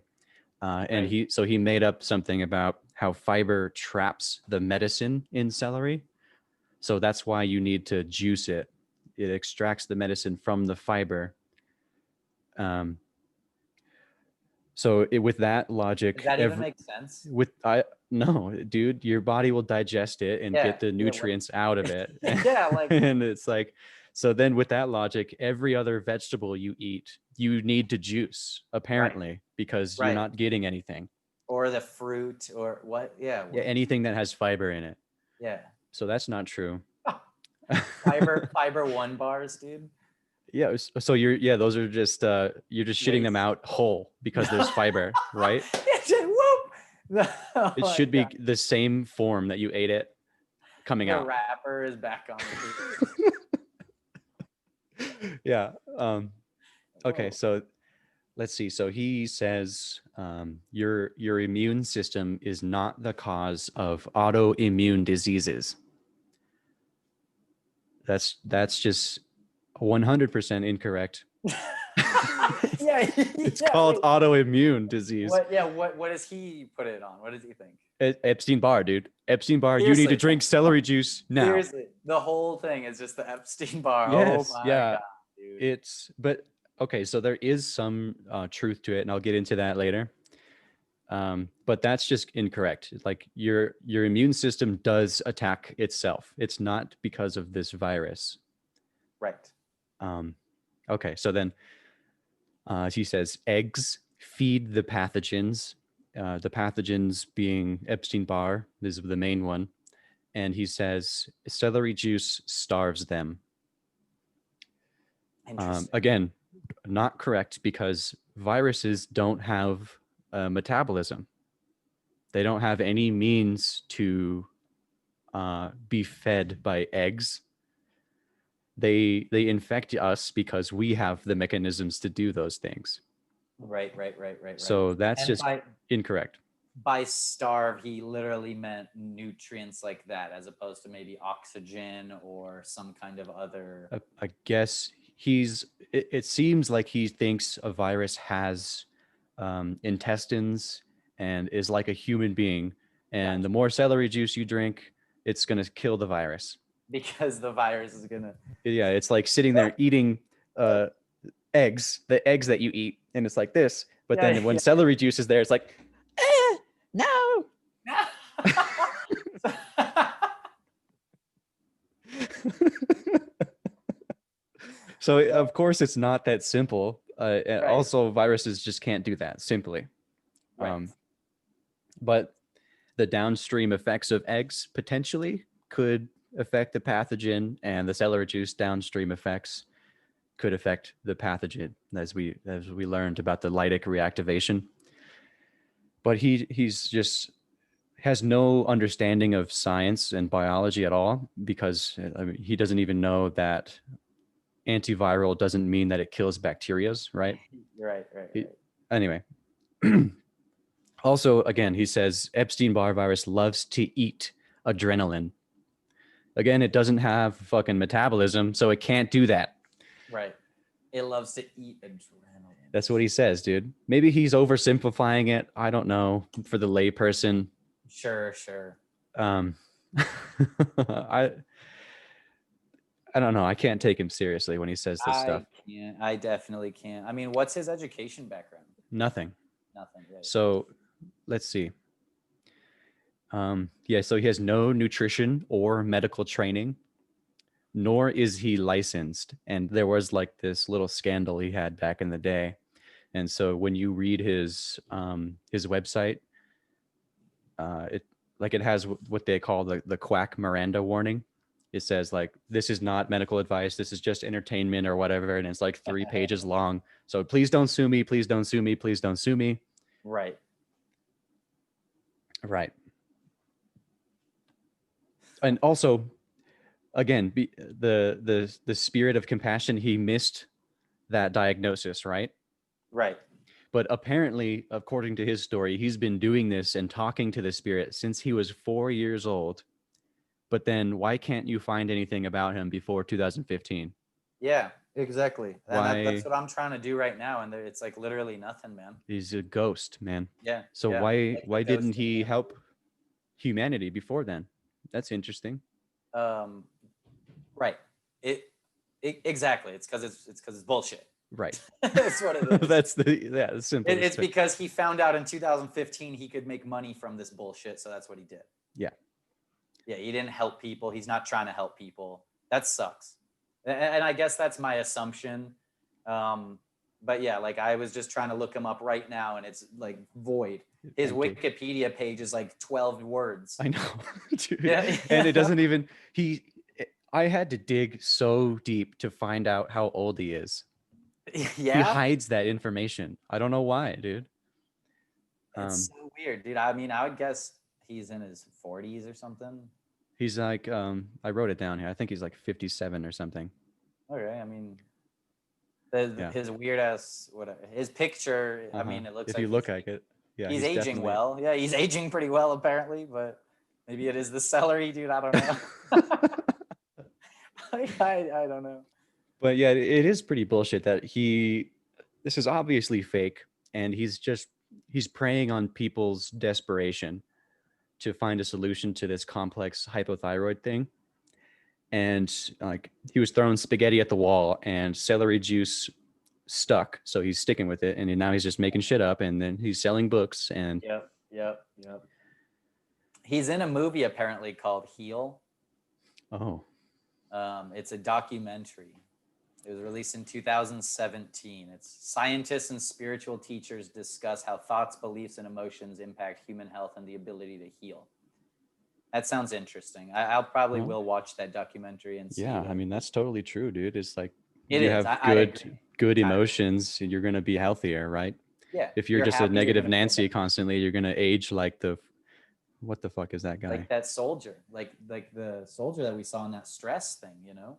And he made up something about how fiber traps the medicine in celery. So that's why you need to juice it. It extracts the medicine from the fiber. So with that logic, does that even make sense? No, dude, your body will digest it and get the nutrients out of it. And it's like, so then with that logic, every other vegetable you eat, you need to juice, apparently, because you're not getting anything. Or the fruit or what? Yeah. Anything that has fiber in it. Yeah. So that's not true. Fiber 1 bars, dude. Yeah. So those are just, you're just shitting them out whole because there's fiber, right? It should be the same form that you ate it coming out. The wrapper is back on. Yeah. Okay. So let's see. So he says your immune system is not the cause of autoimmune diseases. That's just 100% incorrect. It's called autoimmune disease. What does he put it on? What does he think? Epstein-Barr, dude. Epstein-Barr, Seriously. You need to drink celery juice now. Seriously, the whole thing is just the Epstein-Barr. Yes, oh my yeah. God, dude. But okay, so there is some truth to it, and I'll get into that later. But that's just incorrect. Like your immune system does attack itself. It's not because of this virus. Right. Okay, so then he says eggs feed the pathogens. The pathogens being Epstein-Barr is the main one. And he says celery juice starves them. Again, not correct, because viruses don't have metabolism. They don't have any means to be fed by eggs. They infect us because we have the mechanisms to do those things. Right. So that's And just incorrect. by starve, he literally meant nutrients like that, as opposed to maybe oxygen or some kind of other. I guess it seems like he thinks a virus has intestines and is like a human being. And the more celery juice you drink, it's going to kill the virus. Because the virus is going to. Yeah, it's like sitting there eating eggs, the eggs that you eat. And it's like this. But then when celery juice is there, it's like, no. So of course it's not that simple. Right. Also, viruses just can't do that simply. Right. But the downstream effects of eggs potentially could affect the pathogen, and the celery juice downstream effects could affect the pathogen, as we learned about the lytic reactivation. But he's just has no understanding of science and biology at all, because he doesn't even know that antiviral doesn't mean that it kills bacterias, right? Right. Anyway. Also, again, he says Epstein-Barr virus loves to eat adrenaline. Again, it doesn't have fucking metabolism, so it can't do that. Right. It loves to eat adrenaline. That's what he says, dude. Maybe he's oversimplifying it. I don't know. For the layperson. Sure. I don't know. I can't take him seriously when he says this stuff. I definitely can't. I mean, what's his education background? Nothing. Yeah. So let's see. So he has no nutrition or medical training, nor is he licensed. And there was like this little scandal he had back in the day. And so when you read his website, it has what they call the quack Miranda warning. It says like, this is not medical advice. This is just entertainment or whatever. And it's like 3 pages long. So please don't sue me. Please don't sue me. Please don't sue me. Right. And also, again, the spirit of compassion, he missed that diagnosis, right? Right. But apparently, according to his story, he's been doing this and talking to the spirit since he was 4 years old. But then why can't you find anything about him before 2015? Yeah, exactly. And that's what I'm trying to do right now. And it's like literally nothing, man. He's a ghost, man. Yeah. So why didn't he help humanity before then? That's interesting. Right. Exactly. It's because it's bullshit. Right. That's what it is. That's the simple. It's because he found out in 2015 he could make money from this bullshit, so that's what he did. Yeah. Yeah, he didn't help people. He's not trying to help people. That sucks. And I guess that's my assumption. But yeah, like I was just trying to look him up right now, and it's like void. His Wikipedia page is like 12 words. I know, dude. Yeah. And it doesn't even. I had to dig so deep to find out how old he is. Yeah. He hides that information. I don't know why, dude. It's so weird, dude. I mean, I would guess he's in his 40s or something. He's like, I wrote it down here. I think he's like 57 or something. Okay, I mean, his weird ass, his picture. I mean, it looks. If you look at it, yeah, he's aging well. Yeah, he's aging pretty well apparently. But maybe it is the celery, dude. I don't know. I don't know. But yeah, it is pretty bullshit that this is obviously fake, and he's preying on people's desperation to find a solution to this complex hypothyroid thing. And like he was throwing spaghetti at the wall and celery juice stuck. So he's sticking with it. And now he's just making shit up, and then he's selling books and Yep. He's in a movie apparently called Heal. Oh. It's a documentary. It was released in 2017. It's scientists and spiritual teachers discuss how thoughts, beliefs, and emotions impact human health and the ability to heal. That sounds interesting. I'll probably will watch that documentary and see. Yeah, I mean, that's totally true, dude. It's like you have good emotions, you're going to be healthier, right? Yeah. If you're just a negative Nancy constantly, you're going to age like what the fuck is that guy? Like that soldier, like the soldier that we saw in that stress thing, you know?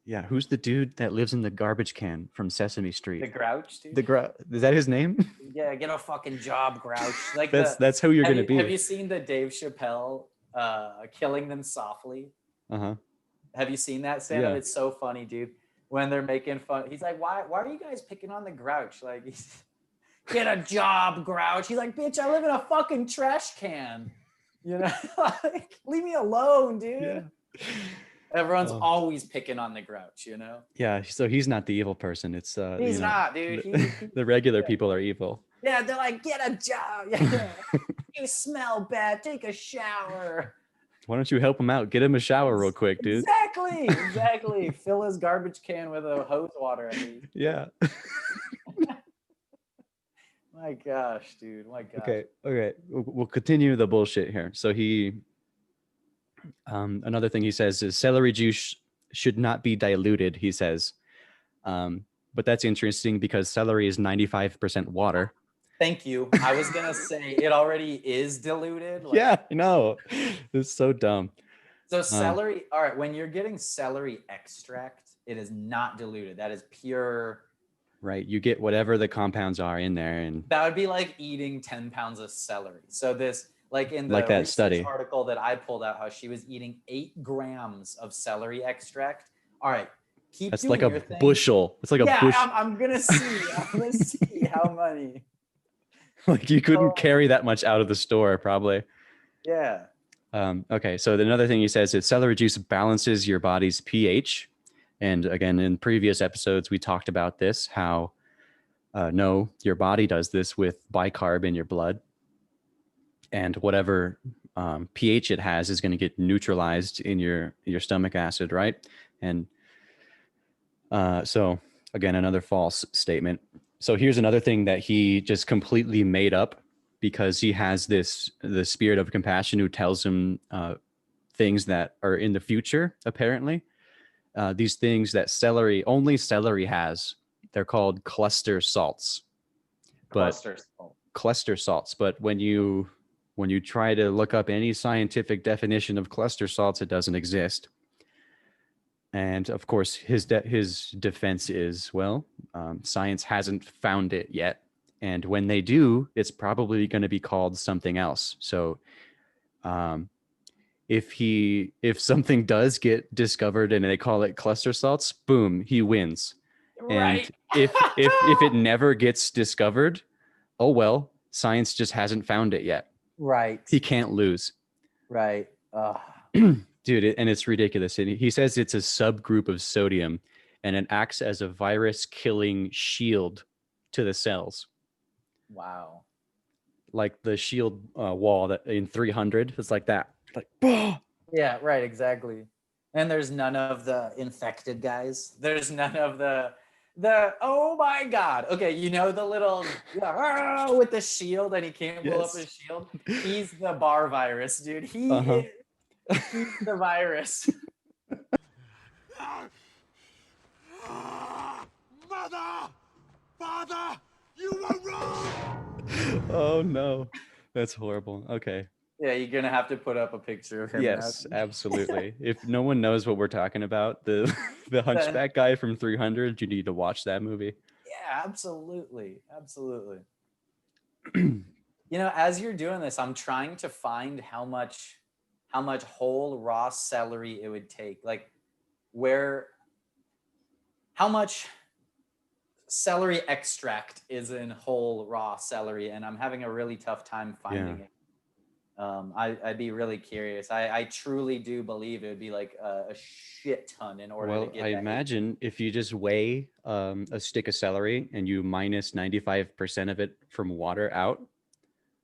Yeah, who's the dude that lives in the garbage can from Sesame Street? The Grouch, dude. Is that his name? Yeah, get a fucking job, Grouch. Like that's who you're gonna be. Have you seen the Dave Chappelle Killing Them Softly? Uh-huh. Have you seen that stand-up? Yeah. It's so funny, dude. When they're making fun, he's like, why are you guys picking on the Grouch? Like, get a job, Grouch. He's like, bitch, I live in a fucking trash can. You know, like, leave me alone, dude. Yeah. Everyone's always picking on the Grouch, you know? Yeah, so he's not the evil person. It's He's not, dude. The regular people are evil. Yeah, they're like, get a job. Yeah. You smell bad. Take a shower. Why don't you help him out? Get him a shower real quick, dude. Exactly. Fill his garbage can with a hose water at least. Yeah. My gosh, dude. My gosh. Okay. We'll continue the bullshit here. So he, another thing he says is celery juice should not be diluted, he says. But that's interesting because celery is 95% water. Thank you. I was going to say it already is diluted. Like, yeah, no. It's so dumb. So celery, all right, when you're getting celery extract, it is not diluted. That is pure. Right. You get whatever the compounds are in there. And that would be like eating 10 pounds of celery. So this, like in the like that study article that I pulled out, how she was eating 8 grams of celery extract. All right. That's like a bushel. It's like a bushel. I'm going to see. I'm going to see how many. Like you couldn't carry that much out of the store, probably. Yeah. Okay. So another thing he says is celery juice balances your body's pH. And again, in previous episodes, we talked about this, how no, your body does this with bicarb in your blood. And whatever pH it has is going to get neutralized in your stomach acid, right? And so again, another false statement. So here's another thing that he just completely made up because he has the spirit of compassion who tells him things that are in the future, apparently. These things that only celery has, they're called cluster salts. Cluster salts. But when you try to look up any scientific definition of cluster salts, it doesn't exist. And of course, his defense is, well, science hasn't found it yet. And when they do, it's probably going to be called something else. So if something does get discovered and they call it cluster salts, boom, he wins. Right. And if it never gets discovered, oh well, science just hasn't found it yet. Right. He can't lose. Right. Dude, and it's ridiculous. He says it's a subgroup of sodium and it acts as a virus killing shield to the cells. Wow. Like the shield wall that in 300, it's like that. Like, bah! Yeah, right, exactly. And there's none of the infected guys. There's none of the oh my God. Okay, you know the little with the shield and he can't pull up his shield? He's the Barr virus, dude. He's the virus. Father, you were wrong. Oh no, that's horrible. Okay. Yeah, you're gonna have to put up a picture of him. Yes, absolutely. If no one knows what we're talking about, the hunchback guy from 300, you need to watch that movie. Yeah, absolutely. You know, as you're doing this, I'm trying to find how much whole raw celery it would take. Like how much celery extract is in whole raw celery, and I'm having a really tough time finding it. I'd be really curious. I truly do believe it would be like a shit ton in order to get. Well, I imagine if you just weigh a stick of celery and you minus 95% of it from water out.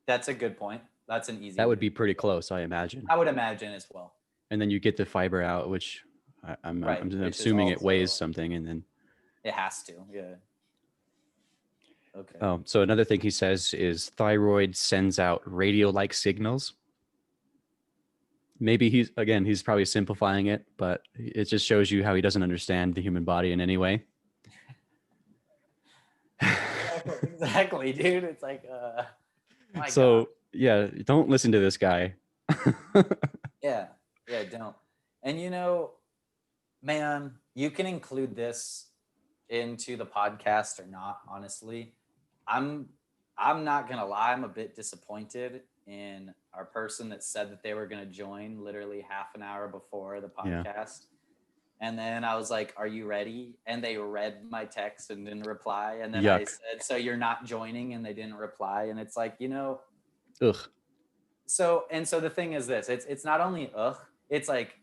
That's a good point. That's an easy. That would be pretty close, I imagine. I would imagine as well. And then you get the fiber out, which I'm assuming it weighs something, and then it has to. Yeah. Okay. Oh, so another thing he says is thyroid sends out radio-like signals. Maybe he's probably simplifying it, but it just shows you how he doesn't understand the human body in any way. Exactly, dude. It's like, God. Yeah, don't listen to this guy. yeah, don't. And you know, Man, you can include this into the podcast or not, honestly. I'm not gonna lie, I'm a bit disappointed in our person that said that they were gonna join literally half an hour before the podcast. And then I was like, "Are you ready?" And they read my text and didn't reply. And then I said, "So you're not joining?" And they didn't reply. And it's like, Ugh. So the thing is this, it's not only ugh, it's like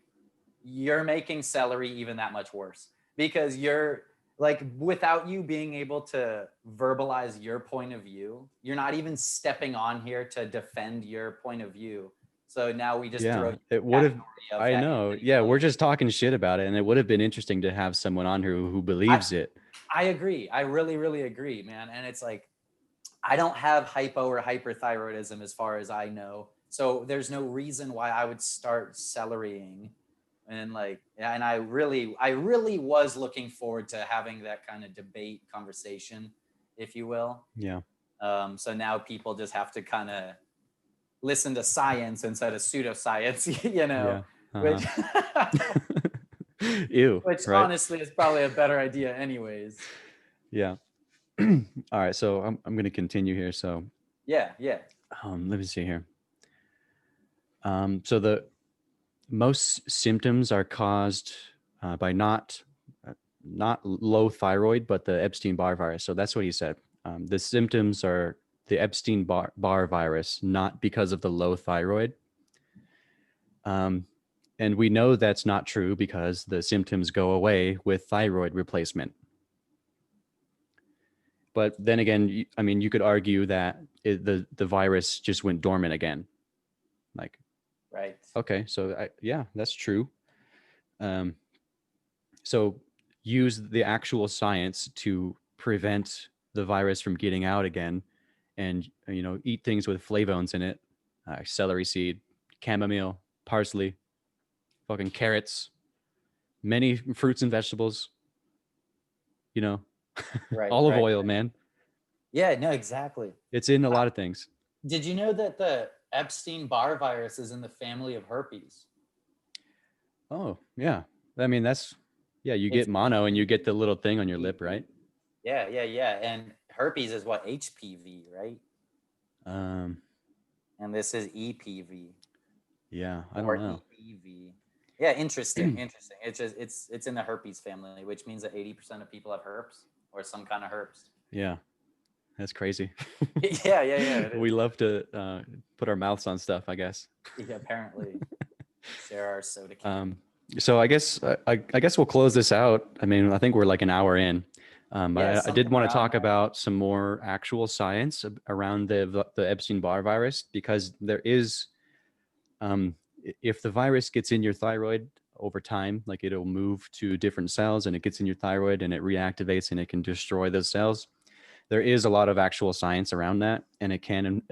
you're making Celery even that much worse, because you're like, without you being able to verbalize your point of view, you're not even stepping on here to defend your point of view. So now we just throw it would have. I know. Yeah, we're just talking shit about it, and it would have been interesting to have someone on here who believes it. I agree. I really, really agree, man. And it's like, I don't have hypo or hyperthyroidism as far as I know, so there's no reason why I would start celerying. And I really was looking forward to having that kind of debate conversation, if you will. Yeah. So now people just have to kind of listen to science instead of pseudoscience, which Ew, which right? honestly is probably a better idea anyways. Yeah. All right, so I'm going to continue here. So yeah. Let me see here. So the most symptoms are caused by not low thyroid, but the Epstein-Barr virus. So that's what he said. The symptoms are the Epstein-Barr virus, not because of the low thyroid. And we know that's not true because the symptoms go away with thyroid replacement. But then again, I mean, you could argue that the virus just went dormant again. Like, right. Okay, so yeah, that's true. So use the actual science to prevent the virus from getting out again, and eat things with flavones in it, celery seed, chamomile, parsley, fucking carrots, many fruits and vegetables. Right. Olive right. oil, man. Yeah, no, exactly. It's in a lot of things. Did you know that the Epstein-Barr virus is in the family of herpes? Oh, yeah. I mean, you get mono and you get the little thing on your lip, right? Yeah. And herpes is what, HPV, right? And this is EPV. Yeah, I don't know. EPV. Yeah, interesting. It's in the herpes family, which means that 80% of people have herpes or some kind of herpes. Yeah. That's crazy. Yeah. We love to put our mouths on stuff, I guess. Yeah, apparently. Share our soda can. So I guess we'll close this out. I mean, I think we're like an hour in. I did want to talk about some more actual science around the Epstein-Barr virus, because there is, if the virus gets in your thyroid over time, like it'll move to different cells and it gets in your thyroid and it reactivates and it can destroy those cells. There is a lot of actual science around that, and it can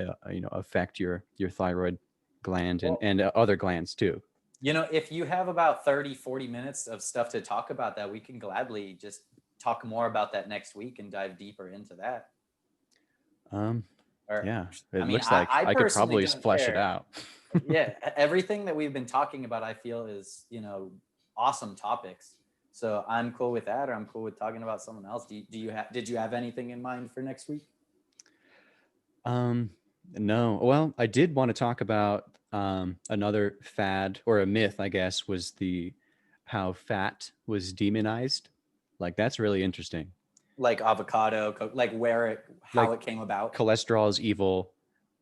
affect your thyroid gland and other glands too. If you have about 30-40 minutes of stuff to talk about that, we can gladly just talk more about that next week and dive deeper into that. Looks like I could probably flesh it out. Yeah, everything that we've been talking about, I feel is, awesome topics. So I'm cool with that, or I'm cool with talking about someone else. Did you have anything in mind for next week? No. Well, I did want to talk about another fad or a myth, I guess, was how fat was demonized. Like, that's really interesting. Like avocado, like how it came about. Cholesterol is evil.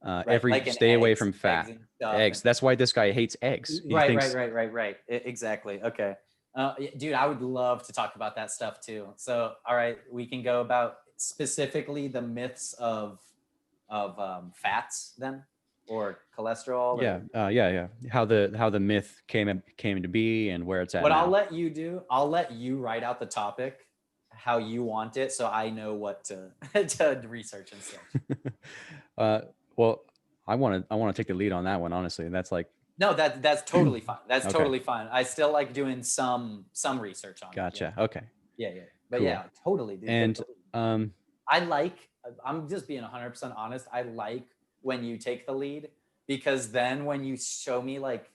Right. Stay away from fat. Eggs. That's why this guy hates eggs. Right. Exactly. Okay. Dude, I would love to talk about that stuff too. So, all right, we can go about specifically the myths of fats then, or cholesterol. Yeah. How the myth came to be and where it's at. What now. I'll let you do, I'll let you write out the topic how you want it, so I know what to to research and stuff. Well, I want to take the lead on that one, honestly. That's like. No, that's totally fine. That's okay. Totally fine. I still like doing some research on Gotcha. it. Yeah. Okay. Yeah. But cool. Yeah, totally, dude. And I'm just being 100% honest. I like when you take the lead, because then when you show me like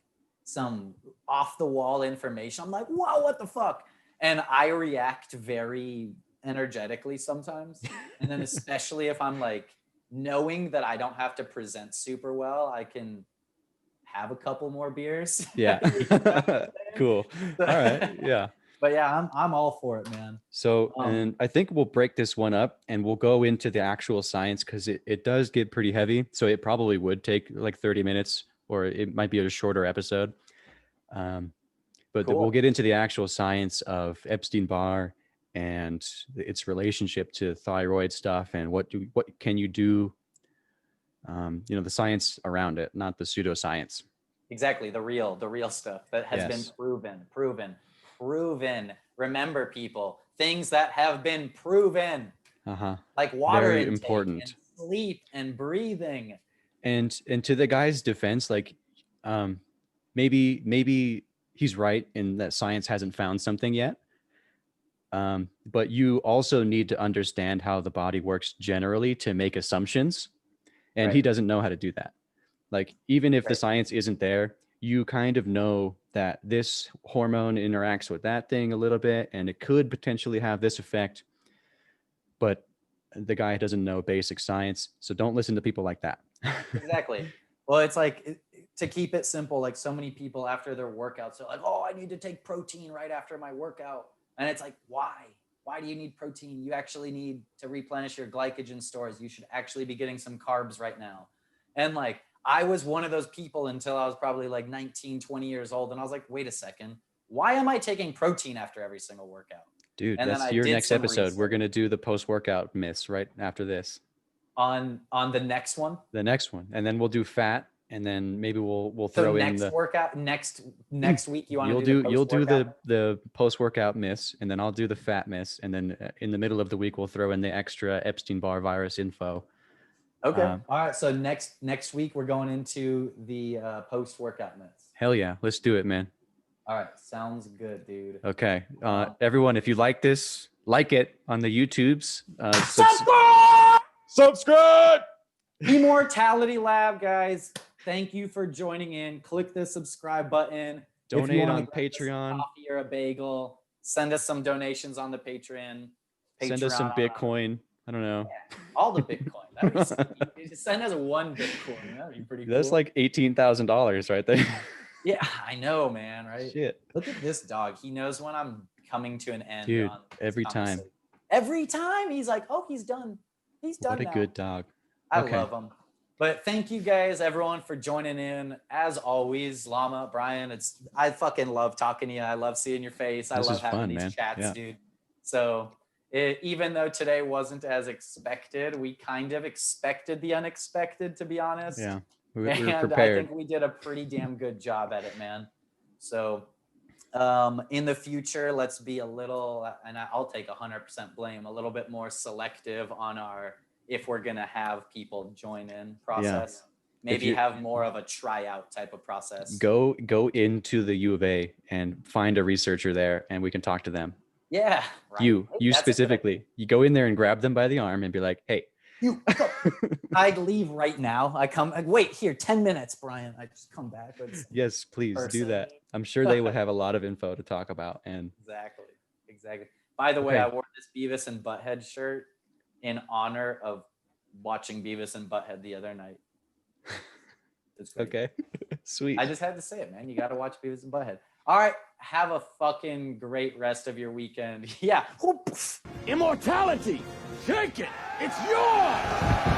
some off the wall information. I'm like, whoa, what the fuck? And I react very energetically sometimes. And then especially if I'm like knowing that I don't have to present super well, I can have a couple more beers. Yeah. Cool. All right. Yeah. But yeah, I'm all for it, man. So, and I think we'll break this one up and we'll go into the actual science because it does get pretty heavy. So it probably would take like 30 minutes or it might be a shorter episode. But Cool. we'll get into the actual science of Epstein-Barr and its relationship to thyroid stuff and what can you do, the science around it, not the pseudoscience. Exactly. The real stuff that has been proven. Remember, people, things that have been proven, like water Very intake important. and sleep and breathing. And to the guy's defense, like maybe he's right in that science hasn't found something yet. But you also need to understand how the body works generally to make assumptions. And he doesn't know how to do that. Like, even if the science isn't there, you kind of know that this hormone interacts with that thing a little bit, and it could potentially have this effect. But the guy doesn't know basic science. So don't listen to people like that. Exactly. Well, it's like, to keep it simple, like so many people after their workouts are like, oh, I need to take protein right after my workout. And it's like, why? Why do you need protein? You actually need to replenish your glycogen stores. You should actually be getting some carbs right now. And like, I was one of those people until I was probably like 19, 20 years old. And I was like, wait a second, why am I taking protein after every single workout? Dude, and that's your next episode. Research. We're going to do the post-workout myths right after this. On the next one? The next one. And then we'll do fat. And then maybe we'll throw in the workout next week. You'll do the post-workout myths, and then I'll do the fat myths. And then in the middle of the week, we'll throw in the extra Epstein-Barr virus info. Okay. All right. So next week we're going into the post-workout myths. Hell yeah. Let's do it, man. All right. Sounds good, dude. Okay. Everyone, if you like this, like it on the YouTubes. Subscribe! Immortality Lab, guys. Thank you for joining in. Click the subscribe button. Donate on Patreon. A coffee or a bagel. Send us some donations on the Patreon. Send us some Bitcoin. I don't know. Yeah, all the Bitcoin. That'd be sweet. Just send us one Bitcoin. That'd be pretty cool. That's like $18,000 right there. Yeah, I know, man. Right? Shit. Look at this dog. He knows when I'm coming to an end. Dude, every time. Every time he's like, oh, he's done. He's done. What a good dog. I love him. But thank you guys, everyone, for joining in. As always, Llama, Brian, I fucking love talking to you. I love seeing your face. I love having these chats, dude. So even though today wasn't as expected, we kind of expected the unexpected, to be honest. Yeah, we were prepared. I think we did a pretty damn good job at it, man. So in the future, let's be a little, and I'll take 100% blame, a little bit more selective on if we're going to have people join in process. Maybe have more of a tryout type of process. Go into the U of A and find a researcher there, and we can talk to them. Yeah. Right. You specifically. You go in there and grab them by the arm and be like, hey. I'd leave right now. Wait here, 10 minutes, Brian. I just come back. Yes, please do that. I'm sure they would have a lot of info to talk about. And Exactly. By the way, I wore this Beavis and Butthead shirt in honor of watching Beavis and Butthead the other night. It's great. Okay. Sweet. I just had to say it, man. You got to watch Beavis and Butthead. All right. Have a fucking great rest of your weekend. Yeah. Immortality! Shake it! It's yours!